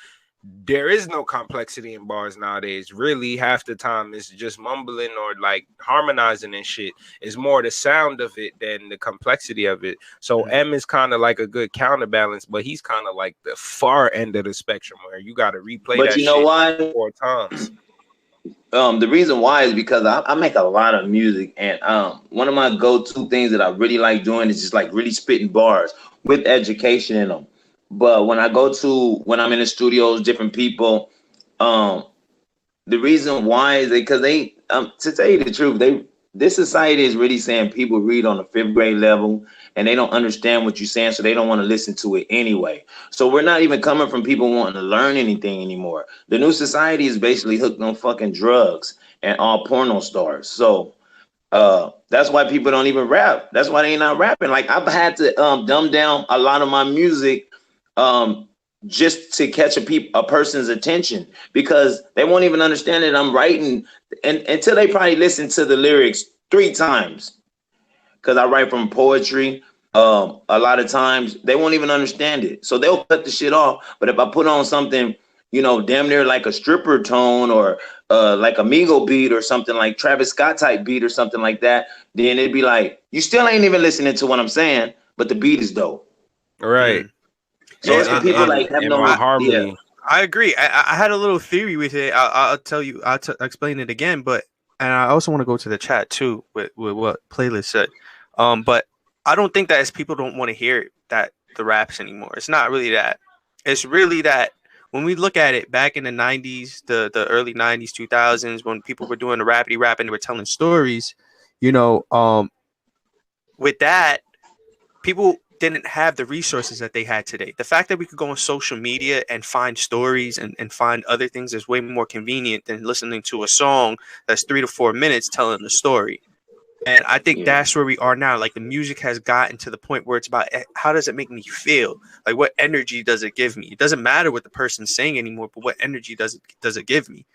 there is no complexity in bars nowadays. Really, half the time it's just mumbling or like harmonizing and shit. It's more the sound of it than the complexity of it. So M is kind of like a good counterbalance, but he's kind of like the far end of the spectrum where you got to replay but that you know shit why? 4 times. The reason why is because I make a lot of music, and one of my go-to things that I really like doing is just like really spitting bars with education in them. But when I'm in the studios, different people, the reason why is because they to tell you the truth, this society is really saying people read on the 5th grade level and they don't understand what you're saying, so they don't want to listen to it anyway. So we're not even coming from people wanting to learn anything anymore. The new society is basically hooked on fucking drugs and all porno stars. So that's why people don't even rap. That's why they ain't not rapping. Like I've had to dumb down a lot of my music just to catch a person's attention, because they won't even understand that I'm writing, and until they probably listen to the lyrics 3 times, because I write from poetry. A lot of times they won't even understand it, so they'll cut the shit off. But if I put on something, damn near like a stripper tone or like a Migo beat or something, like Travis Scott type beat or something like that, then it'd be like, you still ain't even listening to what I'm saying, but the beat is dope. Right. So it's the people like have no harmony. Yeah. I agree. I had a little theory with it. I'll tell you. I'll explain it again. But and I also want to go to the chat too with what Playlist said. But I don't think that as people don't want to hear that the raps anymore. It's not really that. It's really that when we look at it back in the 90s, the early 90s, 2000s, when people were doing the rapidy rap and they were telling stories, with that, people didn't have the resources that they had today. The fact that we could go on social media and find stories and find other things is way more convenient than listening to a song that's 3 to 4 minutes telling the story. And I think that's where we are now. Like the music has gotten to the point where it's about how does it make me feel? Like what energy does it give me? It doesn't matter what the person's saying anymore, but what energy does it give me?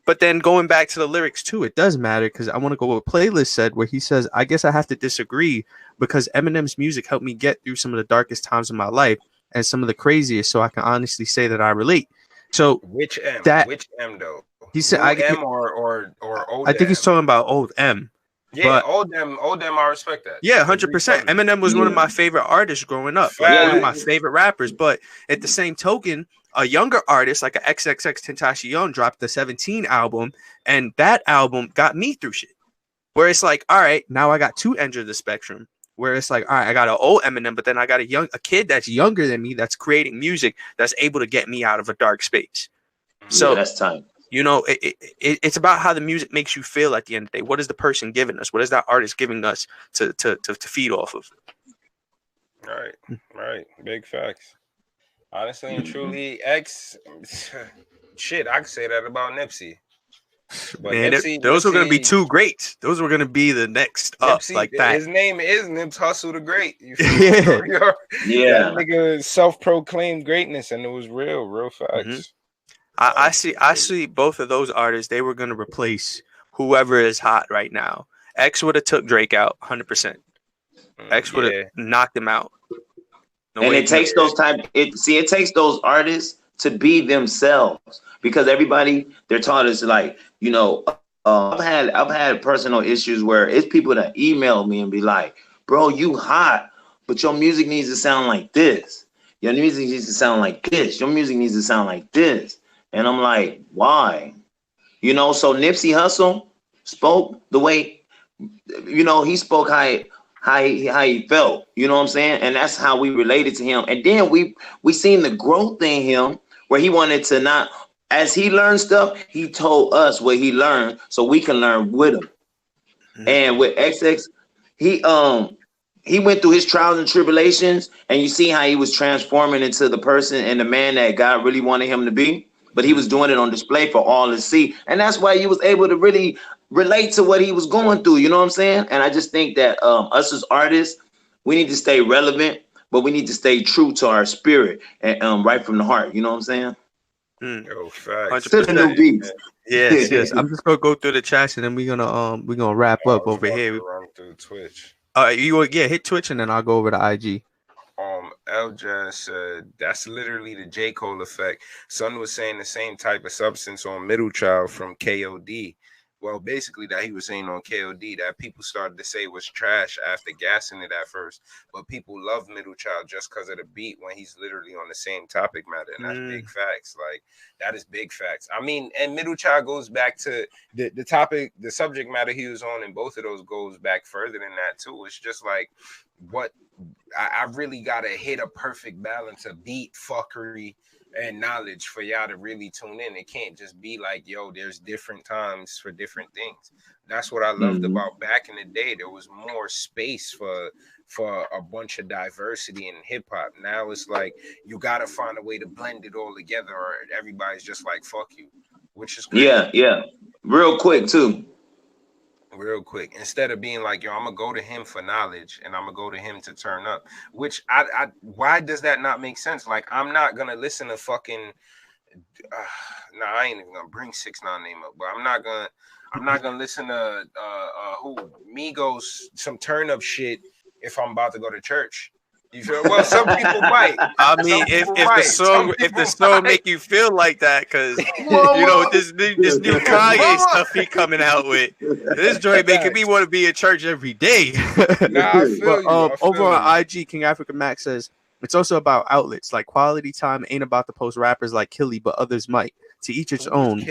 But then going back to the lyrics too, it does matter, because I want to go with what Playlist said, where he says, I guess I have to disagree because Eminem's music helped me get through some of the darkest times of my life and some of the craziest, so I can honestly say that I relate. So which M? Which M though? He said, M or old I think he's talking about old M. Yeah, old M, I respect that. Yeah, 100%. Eminem was one of my favorite artists growing up, like one of my favorite rappers. But at the same token, a younger artist like a XXXTentacion Young dropped the 17 album, and that album got me through shit. Where it's like, all right, now I got 2 ends of the spectrum. Where it's like, all right, I got an old Eminem, but then I got a kid that's younger than me that's creating music that's able to get me out of a dark space. So that's time. It's about how the music makes you feel at the end of the day. What is the person giving us? What is that artist giving us to feed off of? Right. Big facts. Honestly and truly, X. Shit, I could say that about Nipsey. But Man, those were gonna be two greats. Those were gonna be the next up Nipsey, like that. His name is Nips Hustle the Great. You feel Yeah. me? That nigga self-proclaimed greatness, and it was real facts. I see both of those artists. They were gonna replace whoever is hot right now. X would have took Drake out 100%. X would have knocked him out. No, and it takes those it takes those artists to be themselves, because everybody, they're taught us, like, you know, I've had personal issues where it's people that email me and be like, bro, you hot, but your music needs to sound like this. Your music needs to sound like this. Your music needs to sound like this. And I'm like, why? You know, so Nipsey Hussle spoke the way, you know, he spoke how he felt, you know what I'm saying? And that's how we related to him. And then we seen the growth in him, where he wanted to not, as he learned stuff, he told us what he learned so we can learn with him. And with XX, he went through his trials and tribulations, and you see how he was transforming into the person and the man that God really wanted him to be. But he was doing it on display for all to see. And that's why he was able to really relate to what he was going through. You know what I'm saying? And I just think that us as artists, we need to stay relevant, but we need to stay true to our spirit and right from the heart. You know what I'm saying? Yo, facts. To the new beats. Yes. I'm just gonna go through the chats, and then we're gonna wrap up over here. Run through Twitch. Hit Twitch, and then I'll go over to IG. LJ said that's literally the J. Cole effect. Son was saying the same type of substance on Middle Child from KOD. Well, basically that he was saying on KOD that people started to say was trash after gassing it at first, but people love Middle Child just because of the beat when he's literally on the same topic matter, and that's big facts. Like, that is big facts. I mean, and Middle Child goes back to the topic, the subject matter he was on, and both of those goes back further than that too. It's just like, what I really gotta hit a perfect balance of beat, fuckery, and knowledge for y'all to really tune in. It can't just be like, yo, there's different times for different things. That's what I loved about back in the day. There was more space for a bunch of diversity in hip hop. Now it's like you gotta find a way to blend it all together, or everybody's just like, fuck you, which is crazy. Yeah. Real quick too. Real quick, instead of being like, yo, I'm gonna go to him for knowledge and I'm gonna go to him to turn up, which I why does that not make sense? Like, I'm not gonna listen to fucking I ain't even gonna bring 6ix9ine name up, but I'm not gonna listen to Migos, some turn up shit if I'm about to go to church. You feel? Well, some people might. I mean, if the song make you feel like that, because you know this new Kanye stuff he coming out with, this joint making me want to be in church every day. Nah, I feel you. Over on IG, King Africa Max says it's also about outlets. Like, quality time ain't about to post rappers like Killy, but others might. To each its own.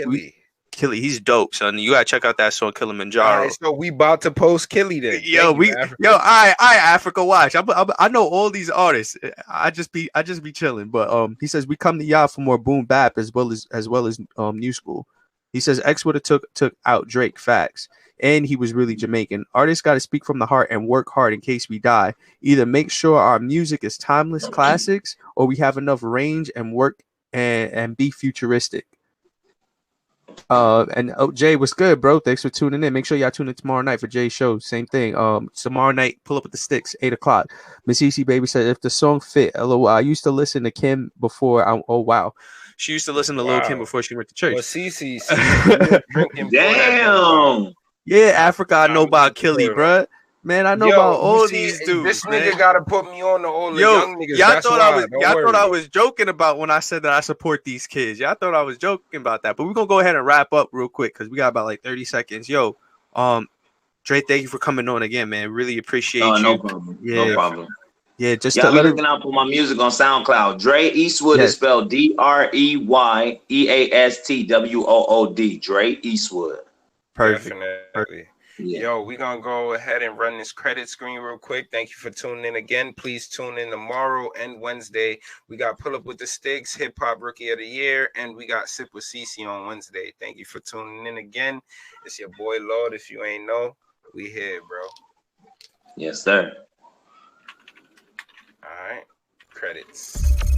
Killy, he's dope, son. You gotta check out that song Kilimanjaro. Right, so we about to post Killy then. I Africa watch. I know all these artists. I just be chilling. But he says we come to y'all for more boom bap as well as new school. He says X would have took out Drake, facts, and he was really Jamaican. Artists got to speak from the heart and work hard in case we die. Either make sure our music is timeless classics, or we have enough range and work and be futuristic. Jay, what's good, bro? Thanks for tuning in. Make sure y'all tune in tomorrow night for Jay's show. Same thing. Tomorrow night, pull up with the sticks, 8:00. Miss EC Baby said, if the song fit, LOL. I used to listen to Kim before. Oh wow, she used to listen to Lil Kim before she went to church. Well, CC damn. Yeah, Africa. I know about Killy, bro. Man, I know about all these dudes. This man. Nigga gotta put me on to all the young niggas. Y'all thought I was joking about when I said that I support these kids. Y'all thought I was joking about that. But we're gonna go ahead and wrap up real quick because we got about like 30 seconds. Yo, Drey, thank you for coming on again, man. Really appreciate you. No problem. Yeah. No problem. Yeah, just y'all be looking out for my music on SoundCloud. Drey Eastwood is spelled DreyEastwood. Drey Eastwood. Perfect. Definitely. Yeah. Yo, we're going to go ahead and run this credit screen real quick. Thank you for tuning in again. Please tune in tomorrow and Wednesday. We got Pull Up with the Sticks, Hip Hop Rookie of the Year, and we got Sip with CC on Wednesday. Thank you for tuning in again. It's your boy Lord. If you ain't know, we here, bro. Yes, sir. All right. Credits.